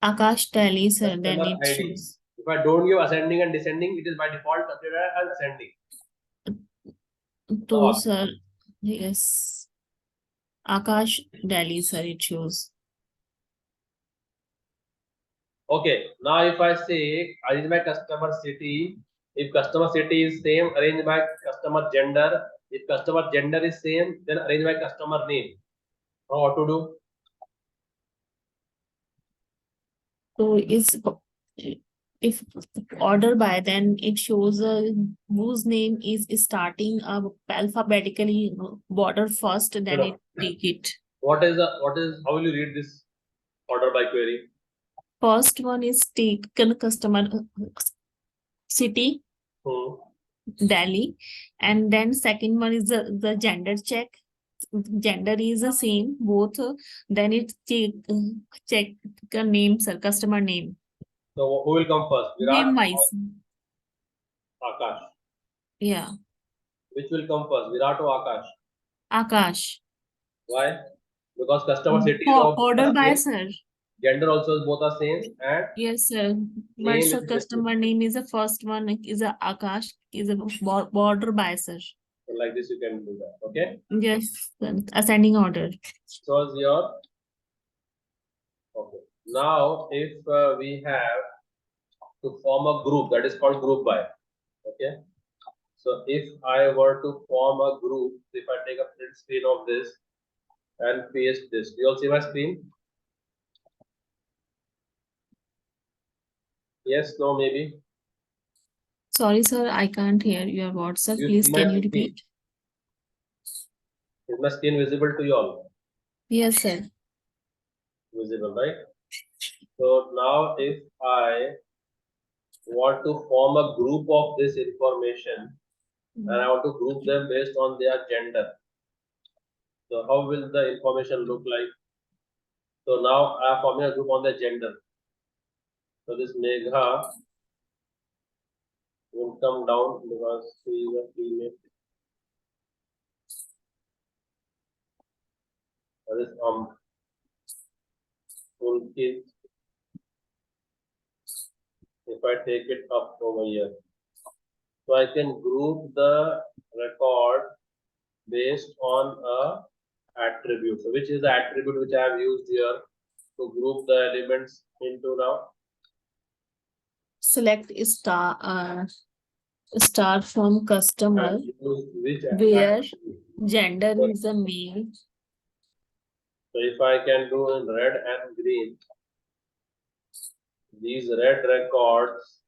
Akash Delhi, sir. Then customer it ID. shows. If I don't give ascending and descending, it is by default considered as ascending. To, sir. Yes. Akash Delhi, sir. It shows. Okay, now if I say arrange by customer city, if customer city is same, arrange by customer gender. If customer gender is same, then arrange by customer name. Now what to do? So is if order by, then it shows whose name is starting alphabetically order first, then No. it take it. How will you read this order by query? First one is taken customer city, Delhi, and then second one is the gender check. Gender is the same, both. Then it check the name, sir, customer name. So who will come first? Name Virat wise. or Akash? Yeah. Which will come first, Virat or Akash? Akash. Why? Because customer city is For of order by, same, sir. gender also is both are same, and Yes, sir. But name sir, is customer name is the first one, is a Akash, is a border by, sir. so like this you can do that. Okay. Yes, ascending order. So is your okay. Now if we have to form a group, that is called group by. Okay. So if I were to form a group, if I take a print screen of this and paste this, do you all see my screen? Yes, no, maybe. Sorry, sir, I can't hear your words, sir. You Please, see can my you screen? repeat? Is my screen visible to you all? Yes, sir. Visible, right? So now if I want to form a group of this information and I want to group them based on their gender. So how will the information look like? So now I am forming a group on the gender. So this Megha will come down because she is a female. That is Pulkit. If I take it up over here, so I can group the record based on a attribute. So which is the attribute which I have used here to group the elements into now? Select star from customer, And use which where attribute? gender is a male. So if I can do in red and green, these red records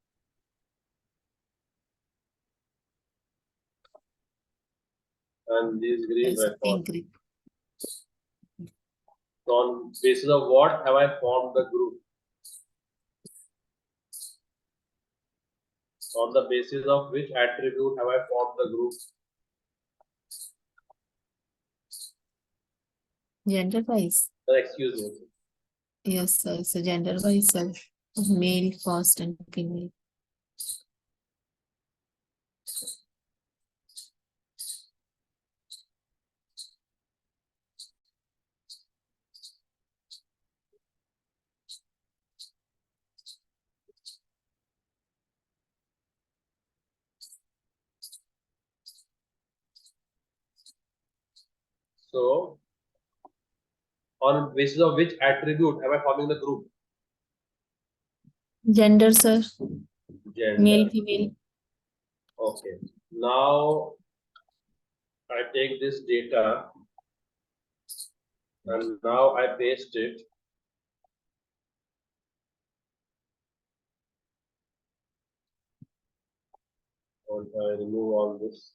and these green Yes, records. pink. So on basis of what have I formed the group? On the basis of which attribute have I formed the group? Gender wise. Excuse me. Yes, sir. So gender wise, sir. Male first and female. So on basis of which attribute am I forming the group? Gender, sir. Gender. Male, female. Okay. Now I take this data and now I paste it. And I remove all this.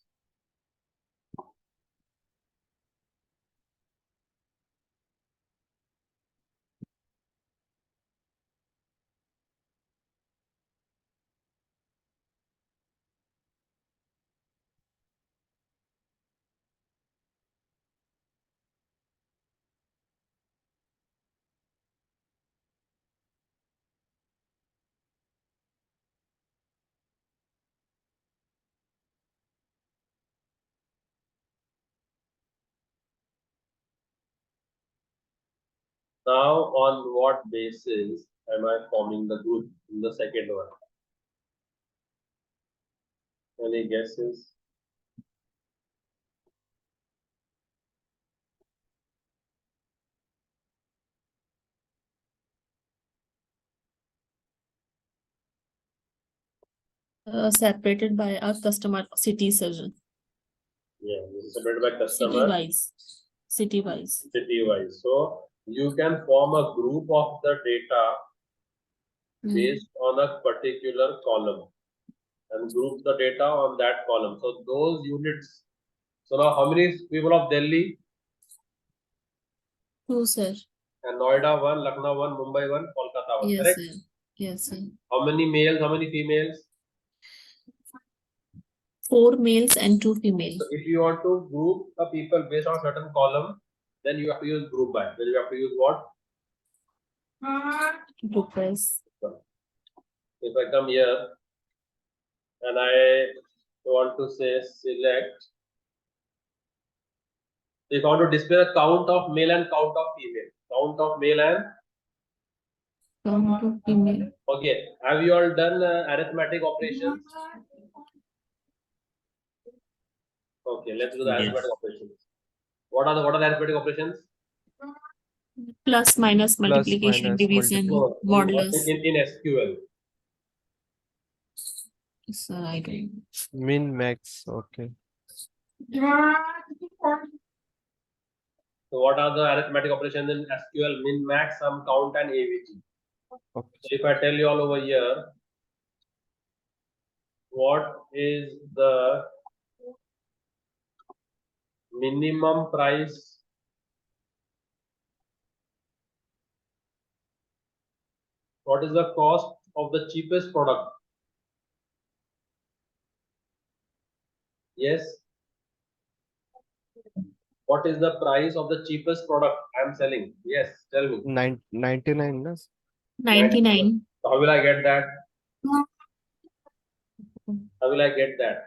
Now, on what basis am I forming the group in the second one? Any guesses? Separated by our customer city, sir. Yeah, this is separated by City customer. wise. City wise. City wise. So you can form a group of the data based on a particular column and group the data on that column. So those units. So now how many people of Delhi? 2, sir. And Noida 1, Lucknow 1, Mumbai 1, Kolkata 1. Yes, Correct? sir. Yes, sir. How many males? How many females? 4 males and 2 females. So if you want to group the people based on a certain column, then you have to use group by. Then you have to use what? Groupers. If I come here and I want to say select, if I want to display the count of male and count of female, count of male and Count of female. okay. Have you all done arithmetic operations? Okay, let's do the Yes. arithmetic operations. What are the arithmetic operations? Plus, minus, multiplication, minus, division, No, modulus. in SQL. Sir, I don't. min, max. Okay. So what are the arithmetic operations in SQL? Min, max, sum, count, and AVG. Okay. So if I tell you all over here, what is the minimum price what is the cost of the cheapest product? Yes. What is the price of the cheapest product I am selling? Yes, tell me. 99, no? 99. So how will I get that? How will I get that?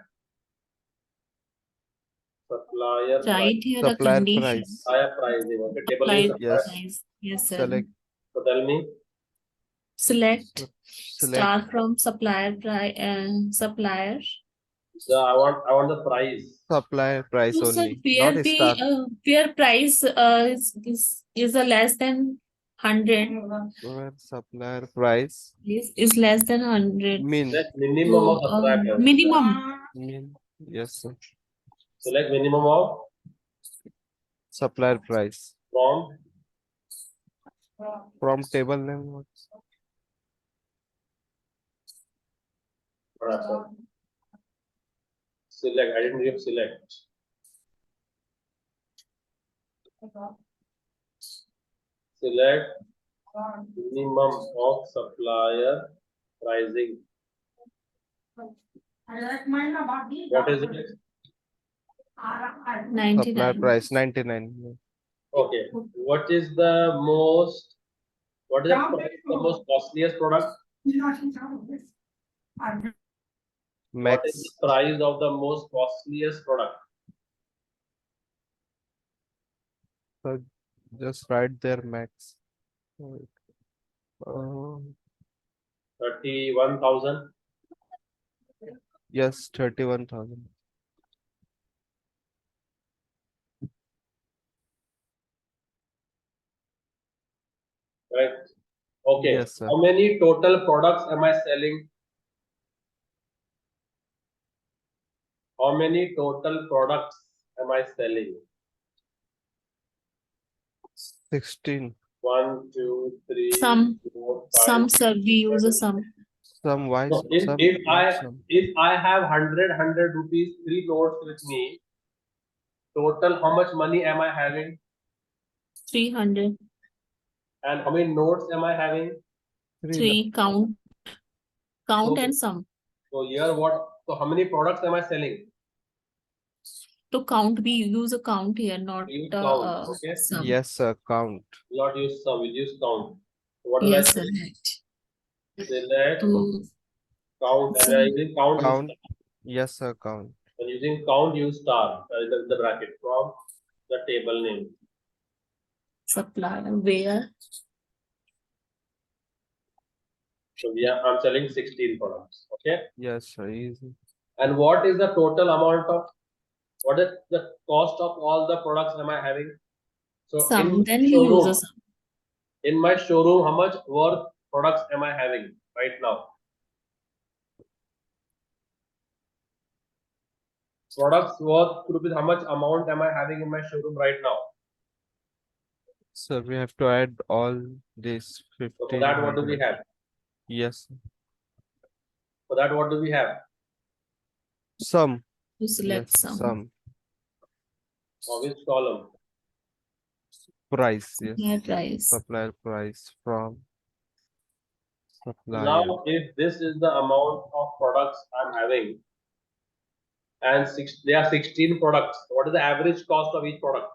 Supplier Right here the Supplier condition. price. Supplier pricing. Okay, table name Supplier supplier. Yes. price. Yes, sir. Select. So tell me. Select Select. star from supplier price and supplier. So I want the price. Supplier price So, sir, only, not a star. where price is a less than 100. Where supplier price Is less than 100. min. Select minimum of supplier price. Minimum. Min. Yes, sir. Select minimum of Supplier price. from Table name. What? select. I didn't give select. Select minimum of supplier pricing. What is it? Supplier 99. price 99. Okay. What is the most? What is the price of the most costliest product? What is Max. the price of the most costliest product? So just write there max. 31,000. Yes, 31,000. Right. Okay. Yes, sir. How many total products am I selling? How many total products am I selling? 16. 1, 2, 3, Some. 4, 5. Some, sir, we use a sum. Some wise. So Some if some. I have 100 rupees, 3 notes with me, total how much money am I having? 300. And how many notes am I having? 3 count. Count So- and sum. So here what? So how many products am I selling? To count, we use a count here, not We use count, okay. sum. Yes, sir. Count. Not use sum, we use count. So what will Yes, I sir. say? Right. Select To count and sum. I using count. Count. Yes, sir. Count. And using count use star in the bracket from the table name. supplier where So I'm selling 16 products. Okay. Yes, sir. Easy. And what is the total amount of what is the cost of all the products am I having? So sum, then we use a sum. in my showroom, how much worth products am I having right now? Products worth rupees, how much amount am I having in my showroom right now? So we have to add all these So for that, what do we 1500. have? Yes. For that, what do we have? Some. To select Yes. some. Some. Or which column? Price. Yes. That price. Supplier price from supplier. Now, if this is the amount of products I'm having, and there are 16 products, what is the average cost of each product?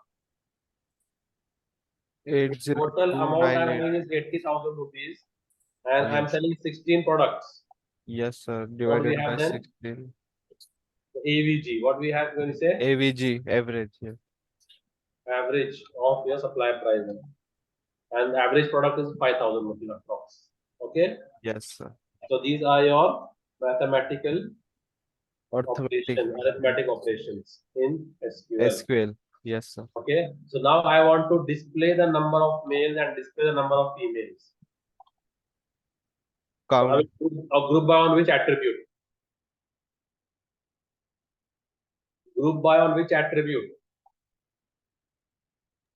Total amount I'm 80298. having is 80,000 rupees, and I'm Yes. selling 16 products. Yes, sir. What we Divided have by then? 16. AVG. What we have when we say AVG, average. Yes. average of your supply price, and the average product is 5,000 rupees approx. Okay. Yes, sir. So these are your mathematical Arithmetic. arithmetic operations in SQL. SQL. Yes, sir. Okay. So now I want to display the number of males and display the number of females. So I Count. will put a group by on which attribute? Group by on which attribute?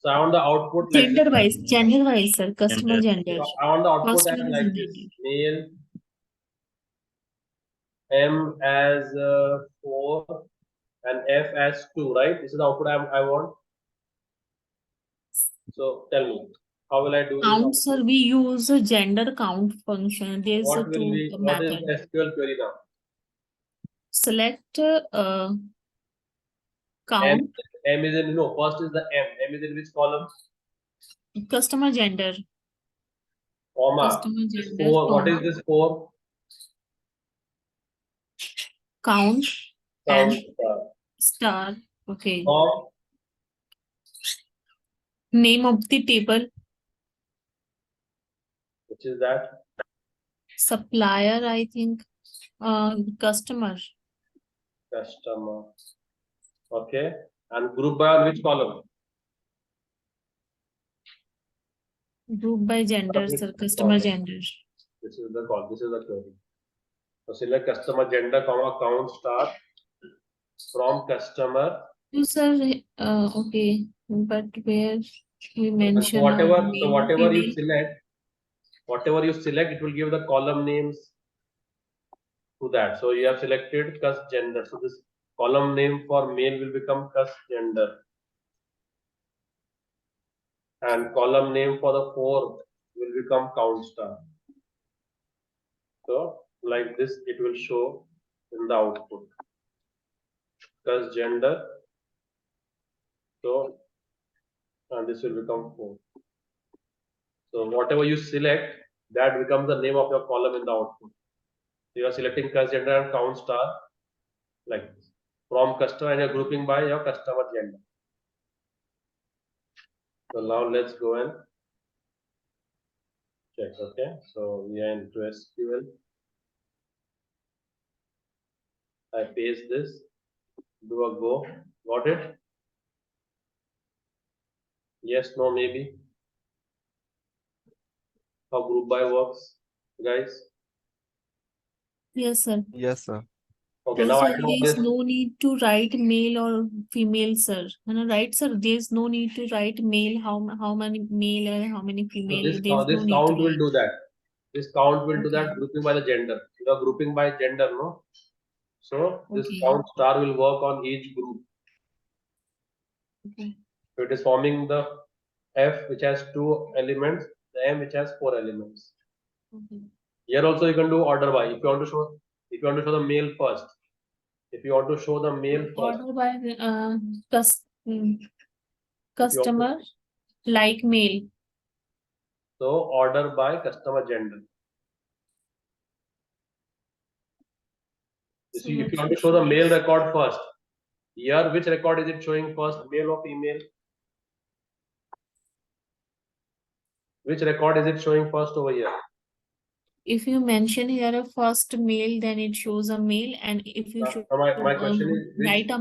So I want the output like Gender this. wise, sir. Customer gender. I want the output Customer as is like gender. this. Male M as 4 and F as 2, right? This is the output I want. So tell me, how will I do Count, this? sir, we use a gender count function. There's What a will two be, what is method. the SQL query now? Select M, count M is in, no, first is the M. M is in which column? customer gender. Comma. Customer This gender, 4, what is comma. this 4? Count Count and star. Okay. From Name of the table. which is that? Supplier, I think. Customer. Customer. Okay. And group by on which column? Group by gender, Which sir. Customer column? gender. This is the call. This is the query. So select customer gender, comma, count star from customer. You, sir. Okay. But where we So mention whatever male, you select, it will give the column names to that. So you have selected cus gender. So this column name for male will become cus gender, and column name for the 4 will become count star. So like this, it will show in the output. Cus gender. So and this will become 4. So whatever you select, that becomes the name of your column in the output. So you are selecting cus gender and count star like this. From customer, and you're grouping by your customer gender. So now let's go and check. Okay, so we are into SQL. I paste this, do a go. Got it? Yes, no, maybe. How group by works, guys? Yes, sir. Yes, sir. Okay, So, now I sir, know there's this. no need to write male or female, sir. Right, sir? There's no need to write male, how many male or how many So female. this There's no need count to will write. do that. This count will do that Okay. grouping by the gender. You are grouping by gender, no? So this Okay. count star will work on each group. Okay. So it is forming the F which has 2 elements, the M which has 4 elements. Okay. Here also you can do order by. If you want to show the male first. If you want to show the male first. Order by If you want customer like male. So order by customer gender. You see, if you want to show the male record first, here which record is it showing first, male or female? Which record is it showing first over here? If you mention here a first male, then it shows a male, and if you show My question is write a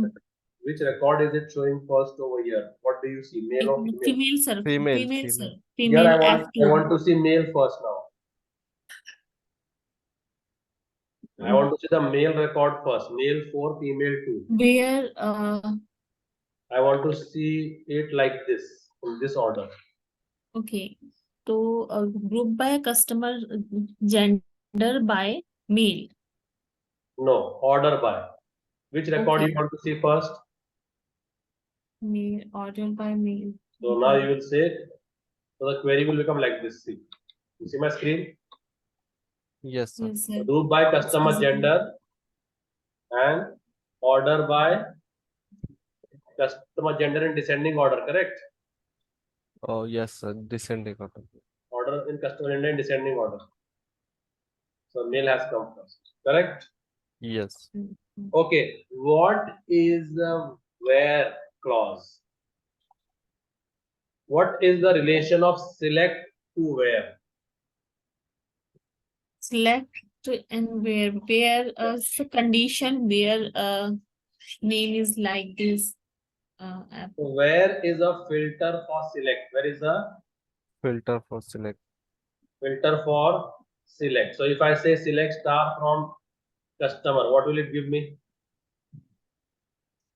which record is it showing first over here? What do you see, male or female? female, sir. Female, Female, sir. female. Female Here I F2. want to see male first now. I want to see the male record first. Male 4, female 2. Where I want to see it like this, in this order. okay. So group by customer gender Order by mail. No, order by. Which record Okay. you want to see first? Mail, order by mail. So now you will say, so the query will become like this. See, you see my screen? Yes, sir. Yes, sir. Group by customer Excuse me. gender and order by customer gender in descending order, correct? Oh, yes, sir. Descending order. Order in customer gender in descending order. So mail has come first, correct? Yes. Okay, what is the where clause? What is the relation of select to where? Select and where the condition where name is like this. App. So where is a filter for select? Where is a Filter for select. filter for select? So if I say select star from customer, what will it give me?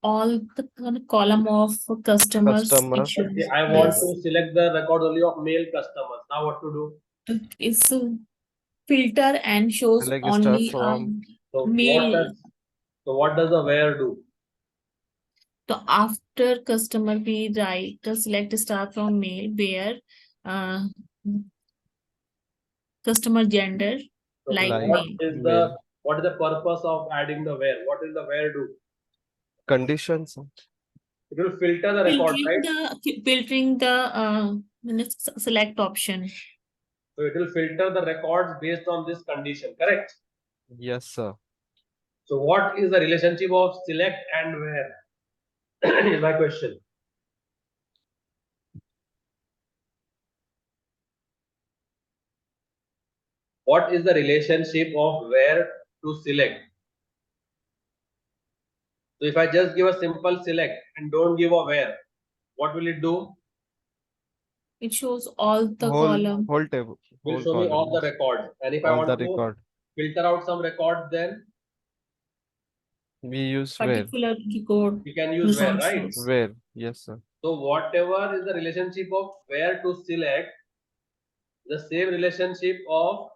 All the column of customers Customer. issues. Okay, I want Yes. to select the record only of male customers. Now what to do? It's a filter and shows Select star only from So male. what does the where do? So after customer we write the select star from male where uh, customer gender So like like male. male. what is the purpose of adding the where? What will the where do? Conditions. It will filter the record, right? Filtering the select option. So it will filter the records based on this condition, correct? Yes, sir. So what is the relationship of select and where? Is my question. What is the relationship of where to select? So if I just give a simple select and don't give a where, what will it do? It shows all the column. Whole table. Will Whole show me all the column. records. And if I All want the to record. filter out some records, then We use where. Particular record we can use where, right? resources. Where. Yes, sir. So whatever is the relationship of where to select, the same relationship of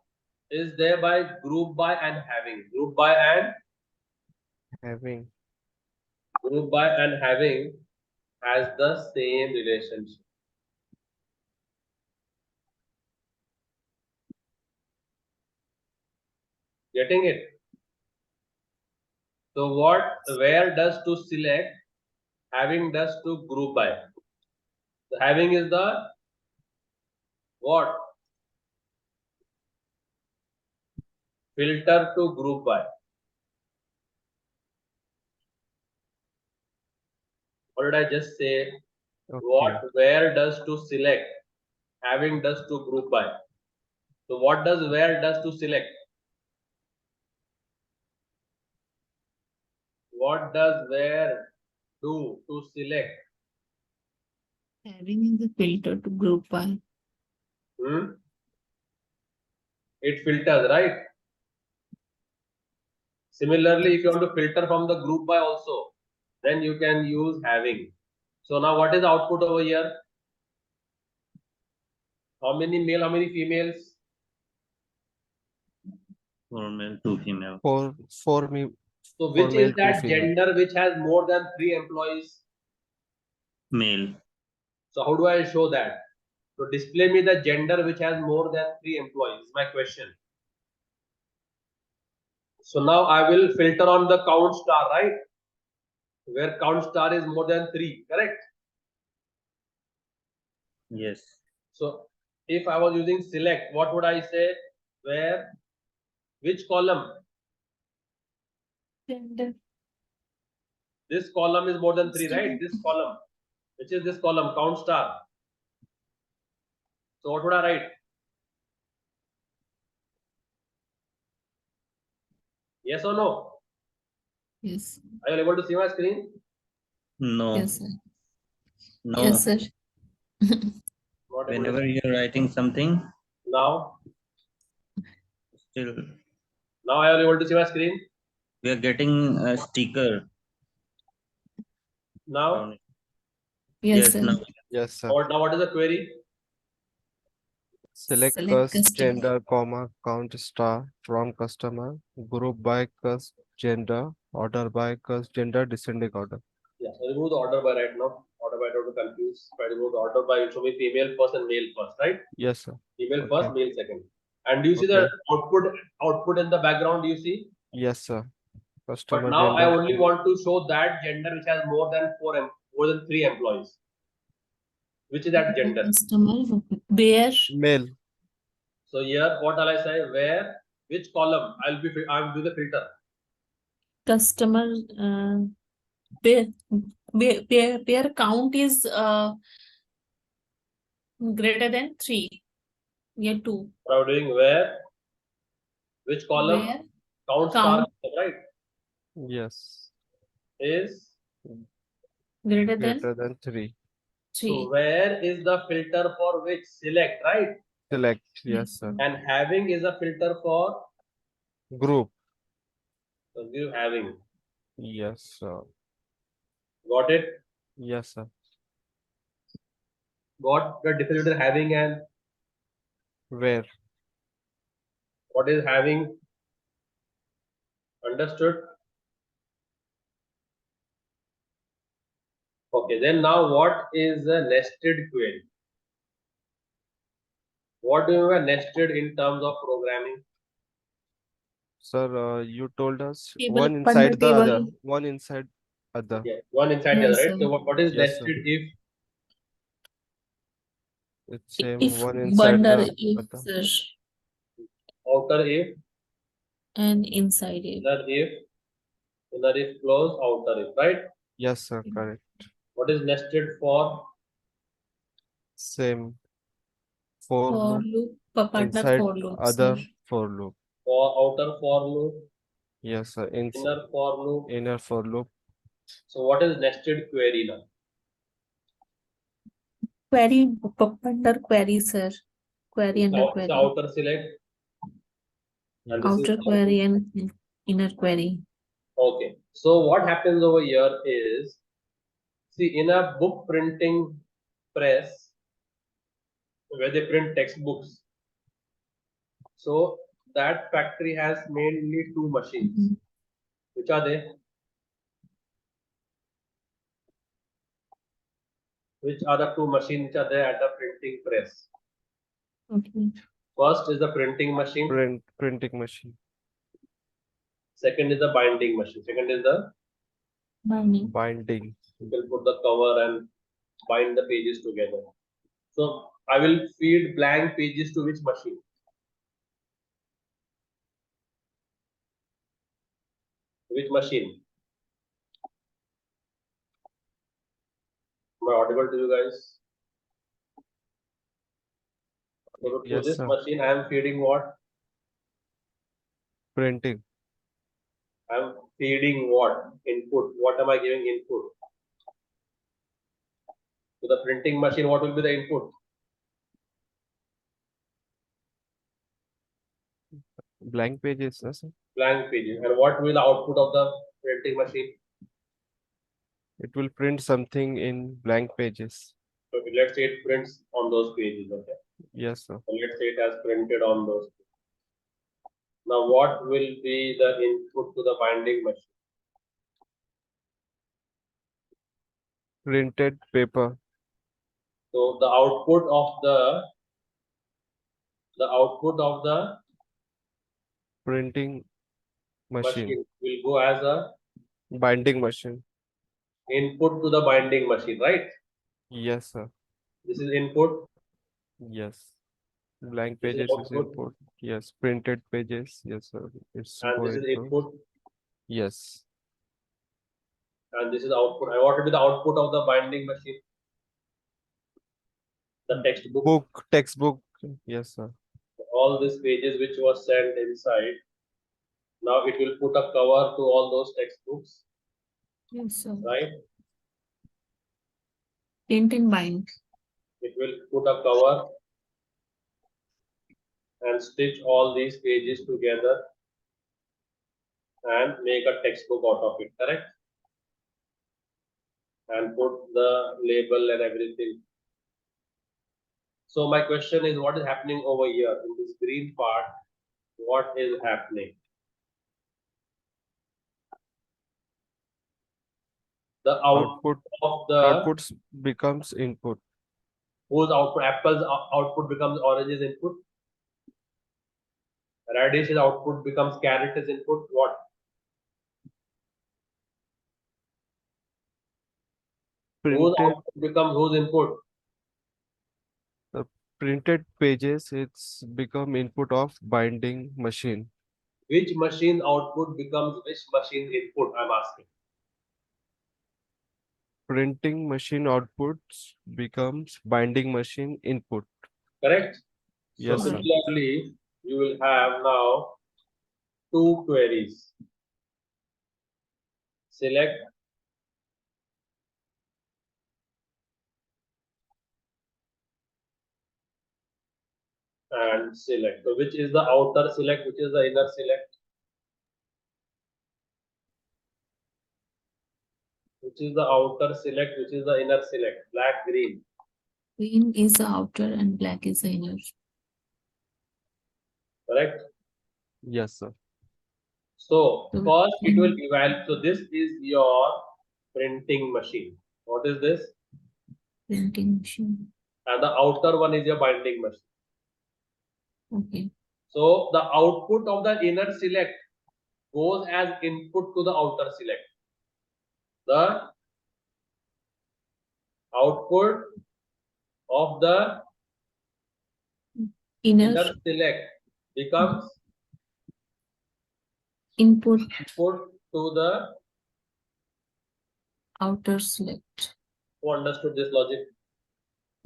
is there by group by and having. Group by and Having. has the same relationship. Getting it? So what where does to select, having does to group by. So having is the what? Filter to group by. What did I just say? Okay. What where does to select, having does to group by. So what does where does to select? What does where do to select? Having is the filter to group by. It filters, right? Similarly, if you want to filter from the group by also, then you can use having. So now what is the output over here? How many male, how many females? 4 male, 2 female. For me. So For which male, is two that female. gender which has more than 3 employees? Male. So how do I show that? So display me the gender which has more than 3 employees is my question. So now I will filter on the count star, right? Where count star is more than 3, correct? Yes. So if I was using select, what would I say? Where, which column? Gender. This column is more than 3, right? This column, which is this column, count star. So what would I write? Yes or no? Yes. Are you able to see my screen? No. Yes, sir. No. Yes, sir. Not able to Whenever see. you're writing something, Now still are you able to see my screen? we are getting a sticker. Now, Yes, Yes, sir. now Yes, sir. now what is the query? Select Select cust, customer. gender, comma, count star from customer, group by cust, gender, order by cust, gender, descending order. Yeah, so remove the order by right now. Order by don't confuse. Try to remove the order by, show me female first and male first, right? Yes, sir. Female Okay. first, male second. And do you see the Okay. output in the background? Do you see? Yes, sir. But Customer now I gender, only want to show that gender which has more than more than 3 employees. Which is that gender? Customer, where male. So here, what shall I say? Where? Which column? I'll do the filter. customer, where count is greater than 3. Yeah, 2. What I'm doing where? Which column? Where Count star, count right? Yes. Is greater than Greater than 3. 3. so where is the filter for which? Select, right? Select. Yes, sir. And having is a filter for Group. so give having. Yes, sir. Got it? Yes, sir. Got the difference between having and Where? what is having? Understood? Okay, then now what is a nested query? What do you mean by nested in terms of programming? Sir, you told us Table one under inside the other. table. One inside other. Okay, one inside the Yes, other, right? sir. So what is Yes, sir. nested if? It's same If one inside bundle the if other. sir, Outer if, and inside if. inner if close, outer if, right? Yes, sir. Correct. What is nested for? Same. For For loop loop, partner inside for loop, other sir. for loop. For outer for loop, Yes, sir. inner for loop. Inner for loop. So what is nested query now? Query, under query, sir. Query under It's query. the outer select. And this is Outer query and inner query. okay. So what happens over here is, see, in a book printing press where they print textbooks, so that factory has mainly 2 machines. Mhm. Which are they? Which are the 2 machines which are there at the printing press? Okay. First is the printing machine. Printing machine. Second is the binding machine. Second is the Binding. Binding. you can put the cover and bind the pages together. So I will feed blank pages to which machine? Which machine? Am I audible to you guys? So to Yes, this sir. machine, I am feeding what? Printing. I am feeding what? Input. What am I giving input? To the printing machine, what will be the input? Blank pages, yes, sir. Blank pages. And what will the output of the printing machine? It will print something in blank pages. So let's say it prints on those pages. Okay. Yes, sir. So let's say it has printed on those. Now, what will be the input to the binding machine? Printed paper. So the output of the Printing machine. machine will go as a Binding machine. input to the binding machine, right? Yes, sir. This is input. Yes. Blank This is pages is output. input. Yes. Printed pages. Yes, sir. It's And this going is to. input. Yes. And this is output. And what will be the output of the binding machine? The textbook. Textbook. Yes, sir. All these pages which was sent inside. Now it will put a cover to all those textbooks, Yes, sir. right? Print and bind. It will put a cover and stitch all these pages together and make a textbook out of it, correct? And put the label and everything. So my question is, what is happening over here in this green part? What is happening? The output of the outputs becomes input. whose output? Apple's output becomes orange's input. Radish's output becomes carrot's input. What? Whose Printed output becomes whose input? printed pages, it's become input of binding machine. Which machine output becomes which machine input? I'm asking. Printing machine outputs becomes binding machine input. Correct? Yes, So sir. similarly, you will have now two queries. Select and select. So which is the outer select, which is the inner select? Which is the outer select, which is the inner select? Black, green. Green is the outer and black is the inner. Correct? Yes, sir. So So first it will evaluate. So this is your printing machine. What is this? printing machine. And the outer one is your binding machine. Okay. So the output of the inner select goes as input to the outer select. The output of the Inner inner select becomes input, input to the. outer select. Who understood this logic?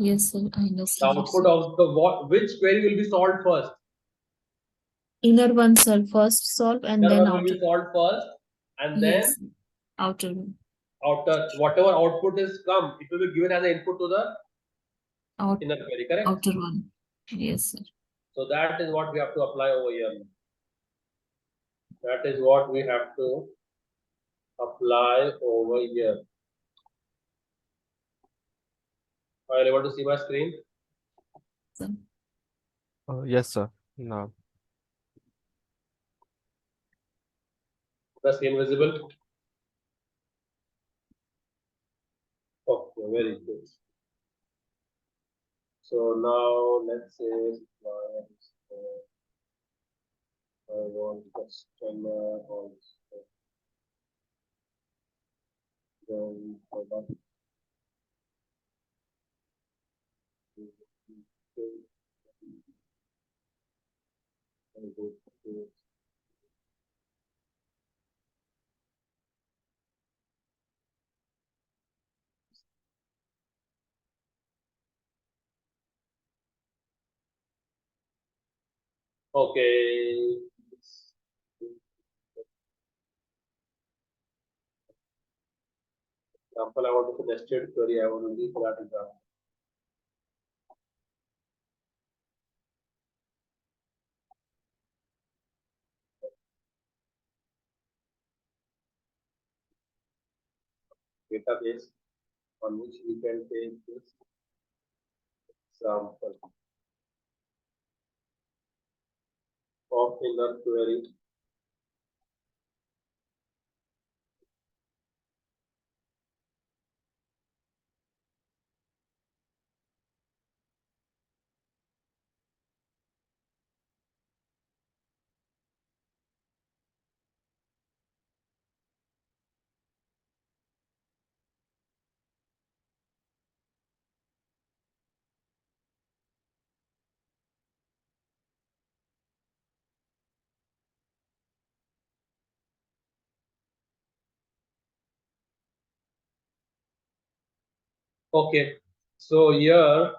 Yes, sir, I The understand. output of the which query will be solved first? Inner one, sir, first solve and Inner then one will outer. be solved first, and then Yes, outer one. outer whatever output is come, it will be given as an input to the Out, inner query. Correct? outer one. Yes, sir. So that is what we have to apply over here. That is what we have to apply over here. Are you able to see my screen? So, Yes, sir. Now, The screen visible? Okay, very good. So now let's say I want customer also. Then product. Okay. Example, I want to nested query. I want to leave that example. Database on which we can take this example of inner query. Okay, so here,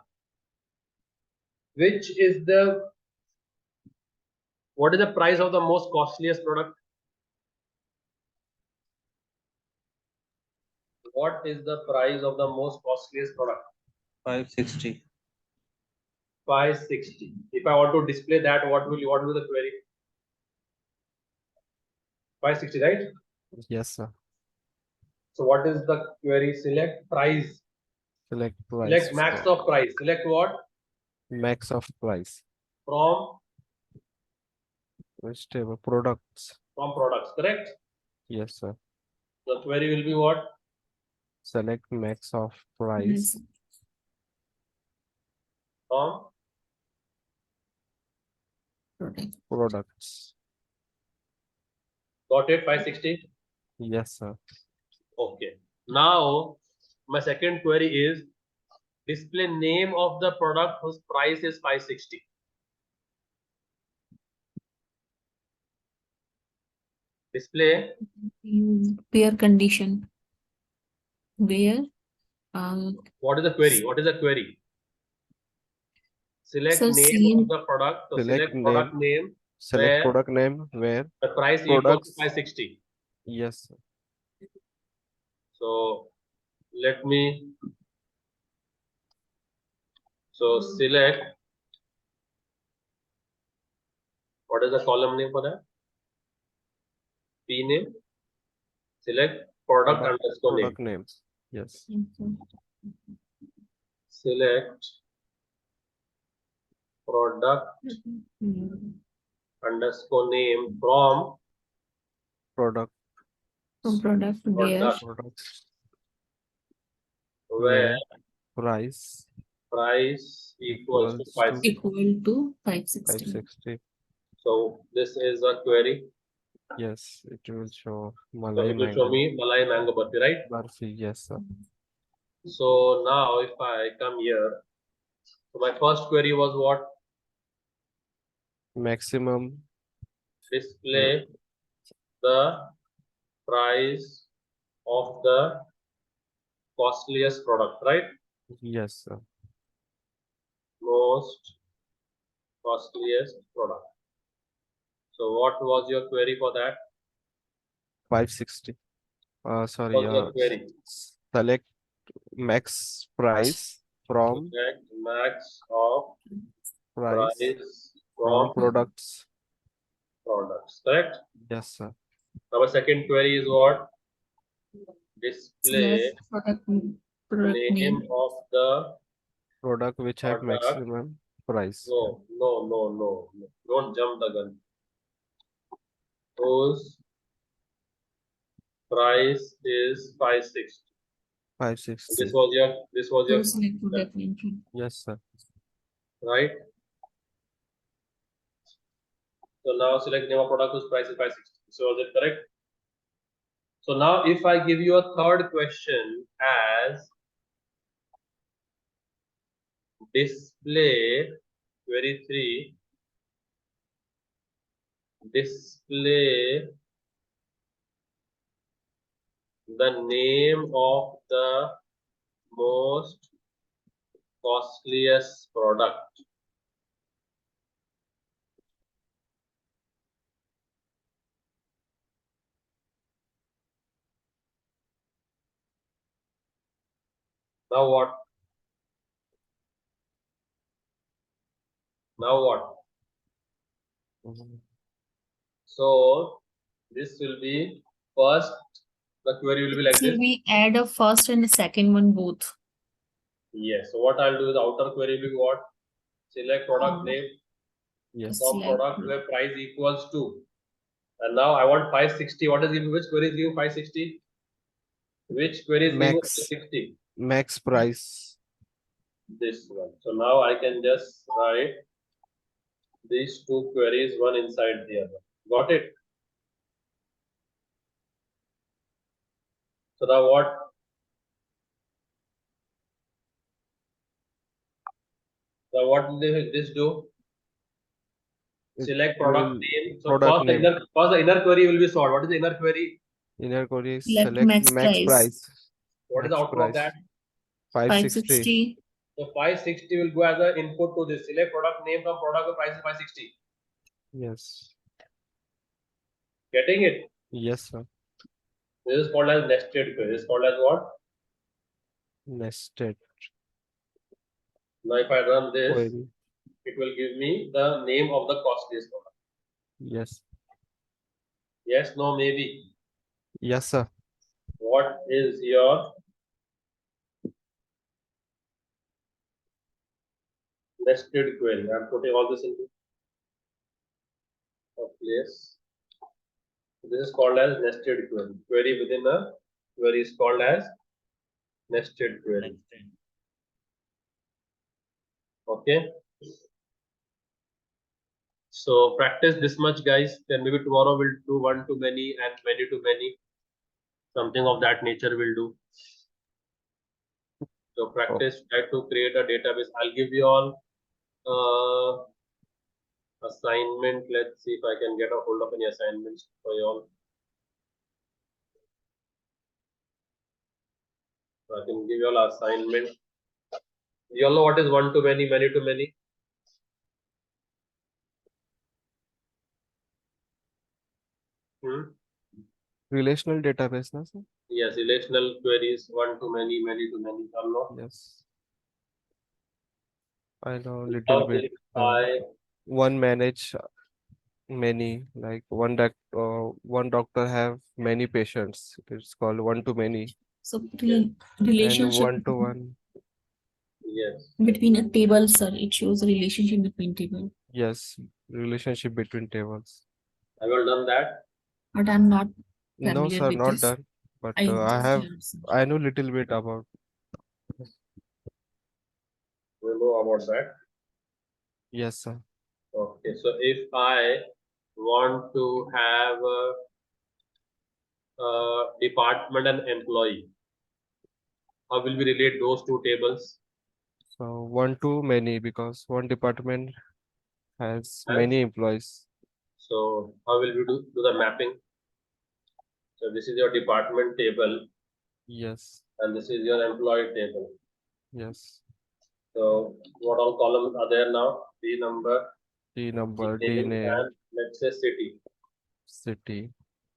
which is the what is the price of the most costliest product? What is the price of the most costliest product? 560. 560. If I want to display that, what will be the query? 560, right? yes, sir. So what is the query? Select price. Select price. Select max of price. Select what? Max of price. from Which table? Products. products, correct? Yes, sir. The query will be what? Select max of price. Yes. From Product. Products. got it, 560. Yes, sir. Okay. Now my second query is display name of the product whose price is 560. Display Where condition. Where? what is the query? What is the query? Select So name same. of the product. So select product name Select where product name where the price equals to products. 560. Yes, sir. So let me select, what is the column name for that? P name. Select product underscore name. Product names. Yes. Select product underscore name from Product. Product where product Products where price price equals to 560. equal to 560. 560. So this is a query. Yes, it will show So Malai it will show mango. me Malai mango burfi, right? Barfi. Yes, sir. So now if I come here, so my first query was what? Maximum. Display the price of the costliest product, right? Yes, sir. Most costliest product. So what was your query for that? 560. Sorry. What's your query? Select max price from Select max of price price from from products. correct? Yes, sir. Our second query is what? Display Select product name name. of the Product which have product. maximum price. No. Don't jump the gun. Whose price is 560. 560. This was your So select product name. Yes, sir. right. So now select name of product whose price is 560. So is it correct? So now if I give you a third question as display query 3, display the name of the most costliest product. Now what? Now what? Mhm. So this will be first, the query will be like So this. we add a first and a second one both. Yes. So what I'll do is outer query will be what? Select product name Yes. from Select product where price equals to. And now I want 560. What is giving? Which query is giving 560? Which query is giving Max. 560? Max price. This one. So now I can just write these two queries one inside the other. Got it? So now what? Now what will this do? It Select product will- name. So product first name. the inner query will be solved. What is the inner query? Inner query is Select select max max price. price. What is the Max output of price. that? 560. 560. So 560 will go as an input to this. Select product name from product where price is 560. Yes. Getting it? Yes, sir. This is called as nested query. This is called as what? Nested Now if I run this, query. it will give me the name of the costliest product. Yes. Yes, no, maybe. Yes, sir. What is your nested query. I'm putting all this into a place. This is called as nested query. Query within a query is called as nested query. Next time. Okay. So practice this much, guys. Then maybe tomorrow we'll do one to many and many to many. Something of that nature we'll do. So practice, try to create a database. I'll give you all assignment. Let's see if I can get a hold of any assignments for you all. So I can give you all assignment. You all know what is one to many to many? Relational database, na, sir? Yes, relational queries, one to many to many. You all know. Yes. I know little Okay, bit. I One manage many, like one doctor have many patients. It's called one to many. So Yes. And relationship one to one. yes. between a table, sir. It shows a relationship between table. Yes, relationship between tables. Have you all done that? But I'm not No, familiar sir, with not this. done. But I I just have, heard, sir. I know little bit about. We know about that. Yes, sir. Okay, so if I want to have a department and employee, how will we relate those two tables? So one to many because one department has Yes. many employees. So how will we do the mapping? So this is your department table Yes, and this is your employee table. yes. So what all columns are there now? D number, D number, D D name, name, and let's say city. city.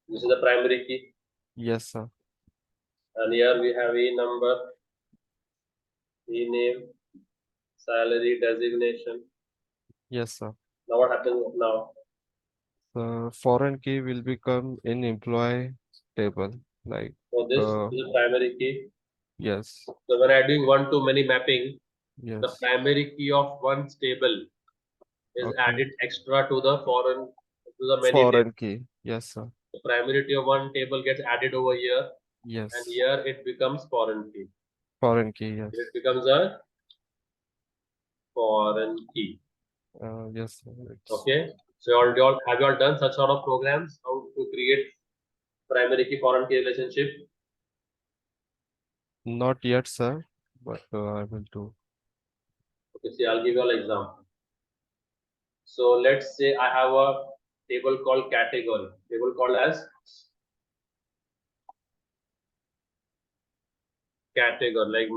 This is the primary key. Yes, sir. And here we have E number, E name, salary, designation. Yes, sir. Now what happens now? The foreign key will become in employee table. Like, So this is the primary key. yes, So when I'm doing one to many mapping, the yes. primary key of one table is Okay. added extra to the foreign to the many table. Foreign key. Yes, sir. The primary key of one table gets added over here, Yes. and here it becomes foreign key. Foreign key, yes. It becomes a foreign key. Yes, sir. Okay. So have you all done such sort of programs? How to create primary key foreign key relationship? Not yet, sir, but I will do. Okay, see, I'll give you all example. So let's say I have a table called category. Table called as category, like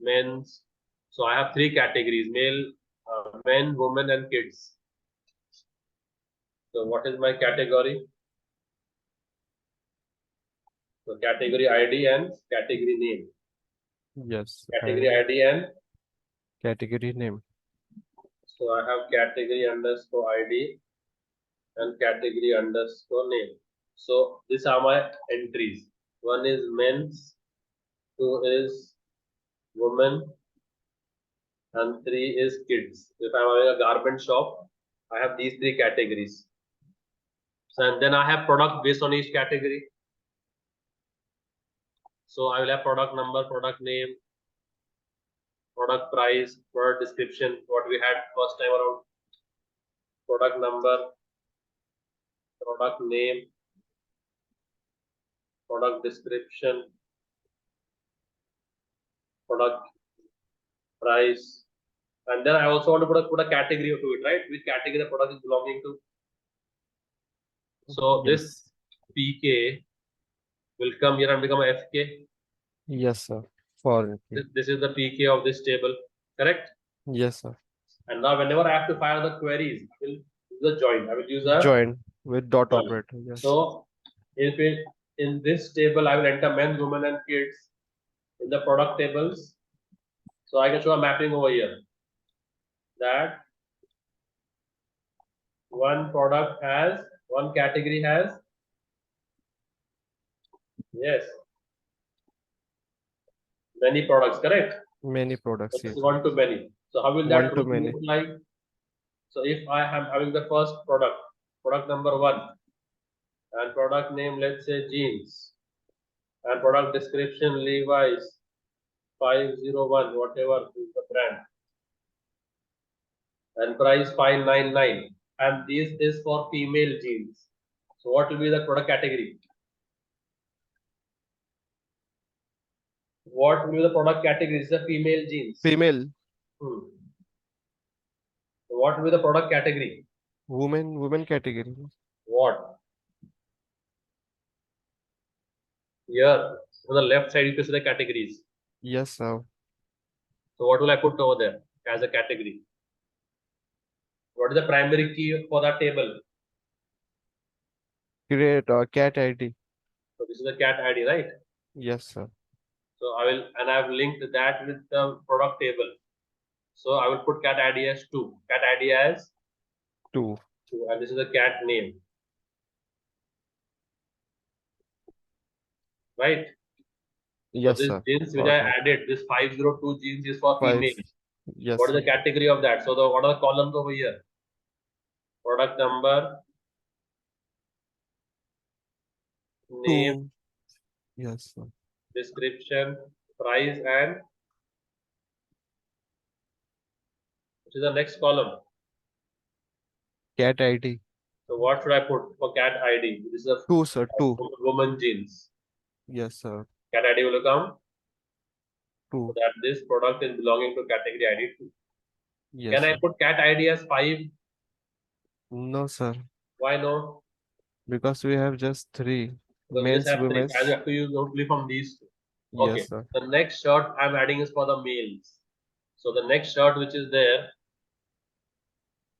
men's. So I have three categories: male, men, women, and kids. So what is my category? So category ID and category name. Yes. Category ID and Category name. so I have category underscore ID and category underscore name. So these are my entries. One is men's, two is women, and three is kids. If I'm having a garment shop, I have these three categories. So and then I have product based on each category. So I will have product number, product name, product price, product description, what we had first time around, product number, product name, product description, product price, and then I also want to put a category to it, right? Which category the product is belonging to. So Yes. this PK will come here and become a FK. Yes, sir. Foreign key. This is the PK of this table, correct? Yes, sir. And now whenever I have to fire the queries, I will use a join. I will use a Join with dot join. operator. Yes. So if in this table I will enter men, women, and kids in the product tables. So I can show a mapping over here that one product has, one category has, yes, many products, correct? Many So products. this Yes. is one to many. So how will One that to look many. like? So if I am having the first product number 1, and product name, let's say jeans, and product description Levi's 501, whatever is the brand, and price 599, and this is for female jeans. So what will be the product category? What will be the product category? It's the female jeans. Female. So what will be the product category? Women category. What? Here, on the left side, you can see the categories. Yes, sir. So what will I put over there as a category? What is the primary key for that table? Create cat ID. So this is the cat ID, right? Yes, sir. So I have linked that with the product table. So I will put cat ID as 2. Cat ID as 2. 2, and this is the cat name, right? Yes, so this sir. jeans which Got I it. added, this 502 jeans is for 5. female. Yes, What is sir. the category of that? So what are the columns over here? Product number, name, 2. Yes, sir. description, price, and which is the next column. Cat ID. So what should I put for cat ID? This is a 2, sir. 2. woman jeans. Yes, sir. Cat ID will come. 2. So that this product is belonging to category ID 2. Yes, Can sir. I put cat ID as 5? No, sir. Why no? Because we have just 3. Because we Men's, just have 3. women's. I have to use only from these 2. Okay. Yes, sir. The next shirt I'm adding is for the males. So the next shirt which is there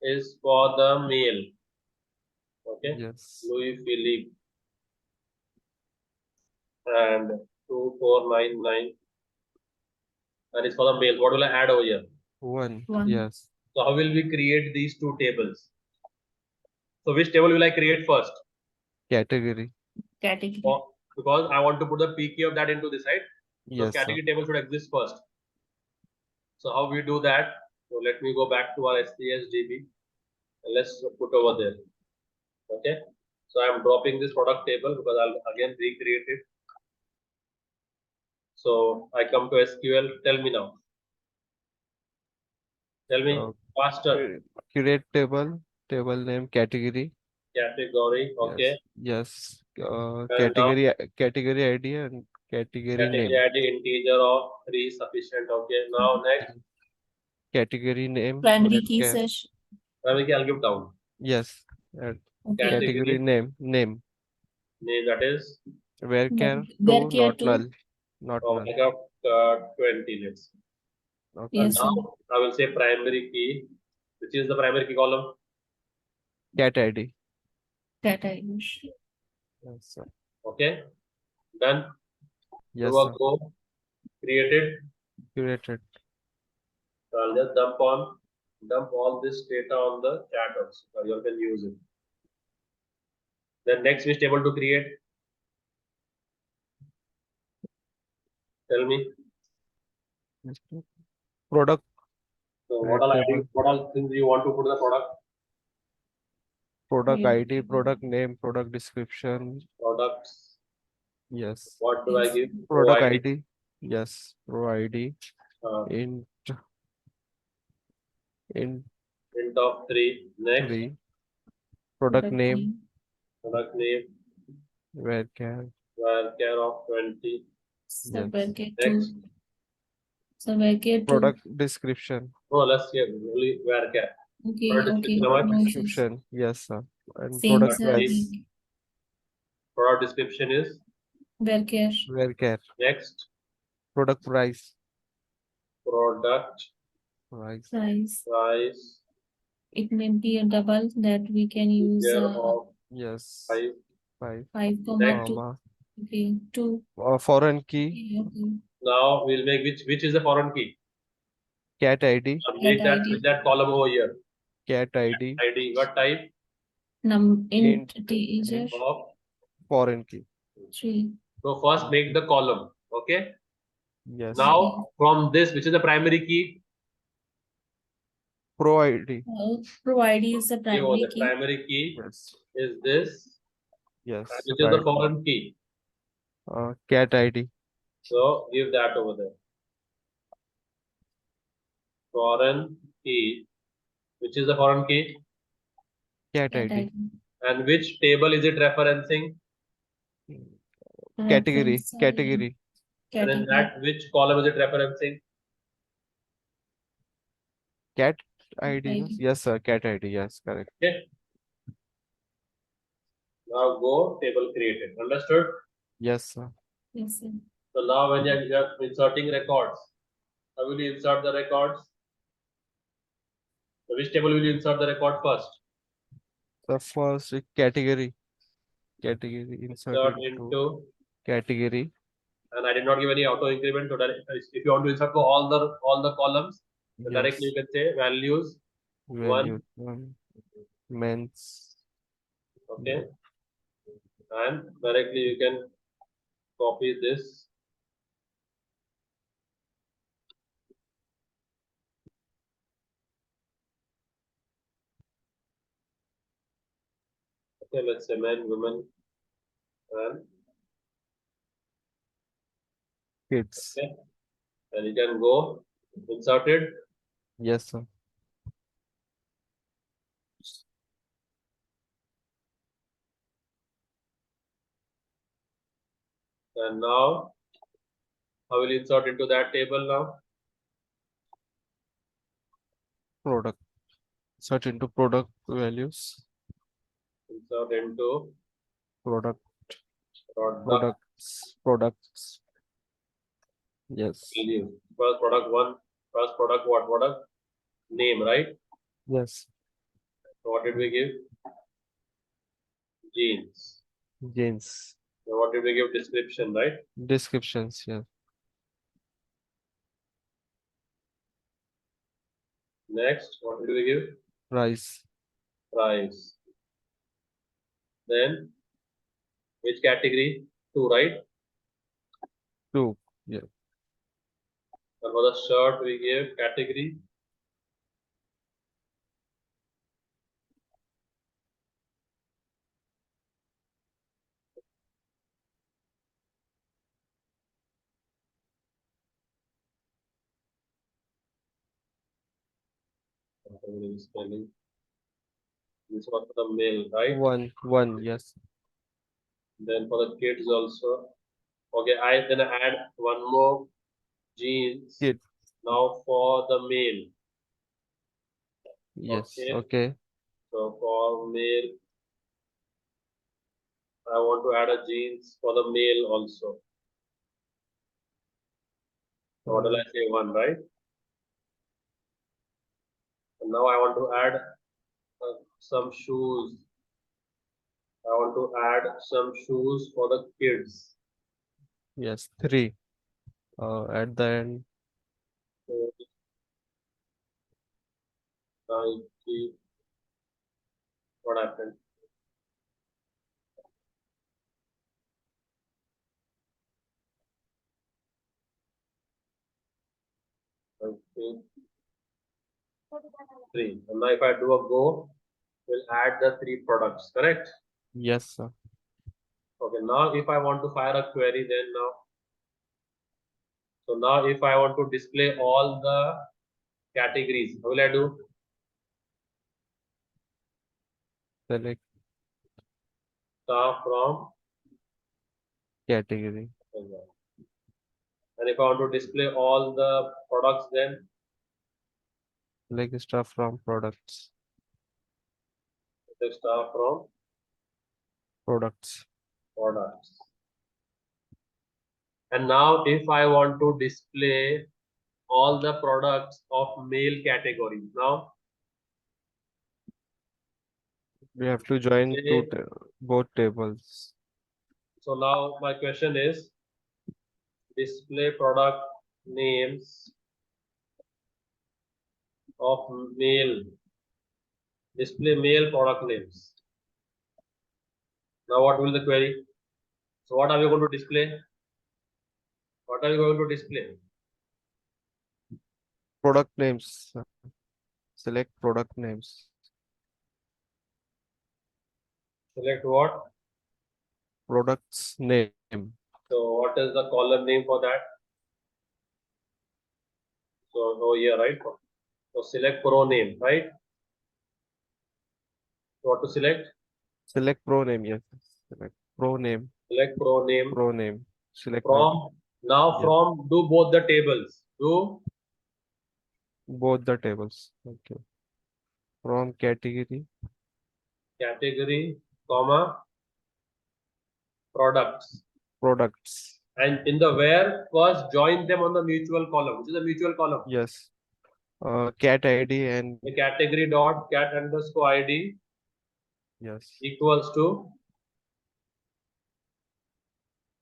is for the male. Okay. Yes. Louis Philippe. And 2499. And it's for the male. What will I add over here? 1. 1. Yes. So how will we create these 2 tables? So which table will I create first? Category. Category. Because I want to put the P key of that into this, right? So Yes, sir. category table should exist first. So how we do that? So let me go back to our SCS DB and let's put over there. Okay. So I'm dropping this product table because I'll again recreate it. So I come to SQL. Tell me now. Tell me faster. Create table. Table name. Category. Category. Okay. Yes. And Category ID and category name. Category ID integer of 3 sufficient. Okay. Now next. Category name. Primary key where search. Primary key I'll give down. Yes. And Okay. category name. Name that is. Where care Where 2 care not 2. null. Not null. I got 20. Let's. Okay. Yes, sir. Now I will say primary key. Which is the primary key column? Cat ID. Cat ID. Yes, sir. Okay. Done. Yes, Do a sir. go. Created. Created. So I'll just dump all this data on the chat also. So you all can use it. Then next which table to create? Tell me. Product. So Create table. what all things you want to put in the product? Product Yeah. ID. Product name. Product description. Products. Yes. What do I Yes. give? Product Pro ID. Yes. Pro ID. Int Int of 3. Next. 3. Product name. Product name. Where care. Where care of 20. So Yes. where care Next. 2. So where care 2. Product description. No, let's give only where care. Okay. Product Okay. description, how much? No issues. Description. Yes, sir. And Same, product sir. price. Product description is. Where care. Where care. Next. Product price. Product Price. price. It may be a double that we can use Year of Yes. 5. 5. 5, Next. 2. Okay. 2. Foreign key. Okay. Now we'll make which is the foreign key. Cat ID. Make Cat that ID. with that column over here. Cat ID. ID. What type? Int Int. integer Of. Foreign key. 3. So first make the column. Okay. Yes. Now from this, which is the primary key? Pro ID. Pro ID is the Give primary the key. primary key Yes. is this, Yes. and which is the foreign key. Cat ID. So give that over there. Foreign key. Which is the foreign key? Cat Cat ID. ID. And which table is it referencing? Category. Reference, Category. And in category. that, which column is it referencing? Cat ID. ID. Yes, sir. Cat ID. Yes, correct. Okay. Now go table created. Understood? Yes, sir. Yes, sir. So now when you are inserting records, how will you insert the records? So which table will you insert the record first? The first category. Category Insert inserted into, category. and I did not give any auto increment. So that if you want to insert to all the columns, then Yes. directly you can say values Value. Men's. okay, and directly you can copy this. Okay, let's say men, women, and Kids. okay, and you can go inserted. Yes, sir. And now, how will you insert into that table now? Product. Search into product values. Insert into Product. product Products. Yes. value. First product one, first product what? Product name, right? Yes. So what did we give? Jeans. Jeans. So what did we give? Description, right? Descriptions. Yeah. Next, what did we give? Price. Price. Then, which category? 2, right? 2. Yeah. And for the shirt, we gave category. Spelling. This was for the male, right? One. Yes. Then for the kids also. Okay, I then add one more jeans. Kid. Now for the male. Yes. Okay. Okay. So for male, I want to add a jeans for the male also. So what will I say? 1, right? And now I want to add some shoes. I want to add some shoes for the kids. Yes. 3. At the end. So, Nike. What happened? Okay. 3. And now if I do a go, we'll add the 3 products, correct? Yes, sir. Okay, now if I want to fire a query, then now. So now if I want to display all the categories, how will I do? Select Star from. category. And if I want to display all the products, then Select stuff from products. the star from Products. products. And now if I want to display all the products of male category, now We have to join Okay. both tables. so now my question is display product names of male, display male product names. Now what will the query? So what are we going to display? What are we going to display? Product names. Select product names. Select what? Products name. So what is the column name for that? So oh here, right? So select pro name, right? What to select? Select pro name. Yes. Select pro name. Select pro name. Pro name. Select From now Yeah. from do both the tables. Do both the tables. Okay. From category. category, comma, products. Products. And in the where, first join them on the mutual column. Which is a mutual column? Yes. Cat ID and The category dot cat underscore ID yes. equals to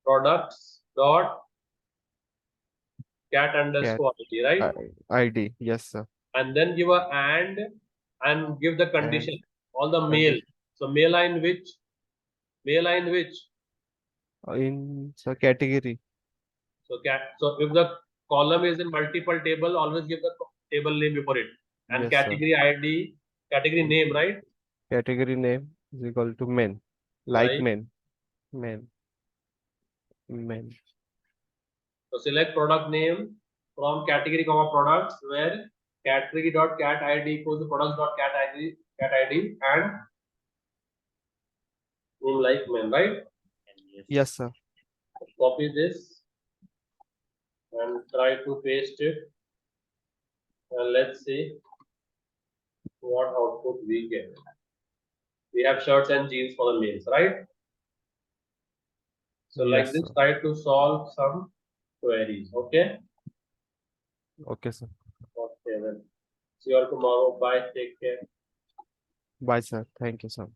products dot cat underscore ID, right? ID. Yes, sir. And then give a and give the condition. All the mail. condition. So mail line which? Mail line which? In the category. So so if the column is in multiple table, always give the table name before it. And Yes, category ID, category name, right? Category name is equal to men. Like Right. men. Men. Men. So select product name from category comma products where category dot cat ID equals to products dot cat ID and name like men, right? Yes, sir. Copy this and try to paste it. And let's see what output we get. We have shirts and jeans for the males, right? So like Yes, this, sir. try to solve some queries. Okay. Okay, sir. Okay then. See you all tomorrow. Bye. Take care. Bye, sir. Thank you, sir.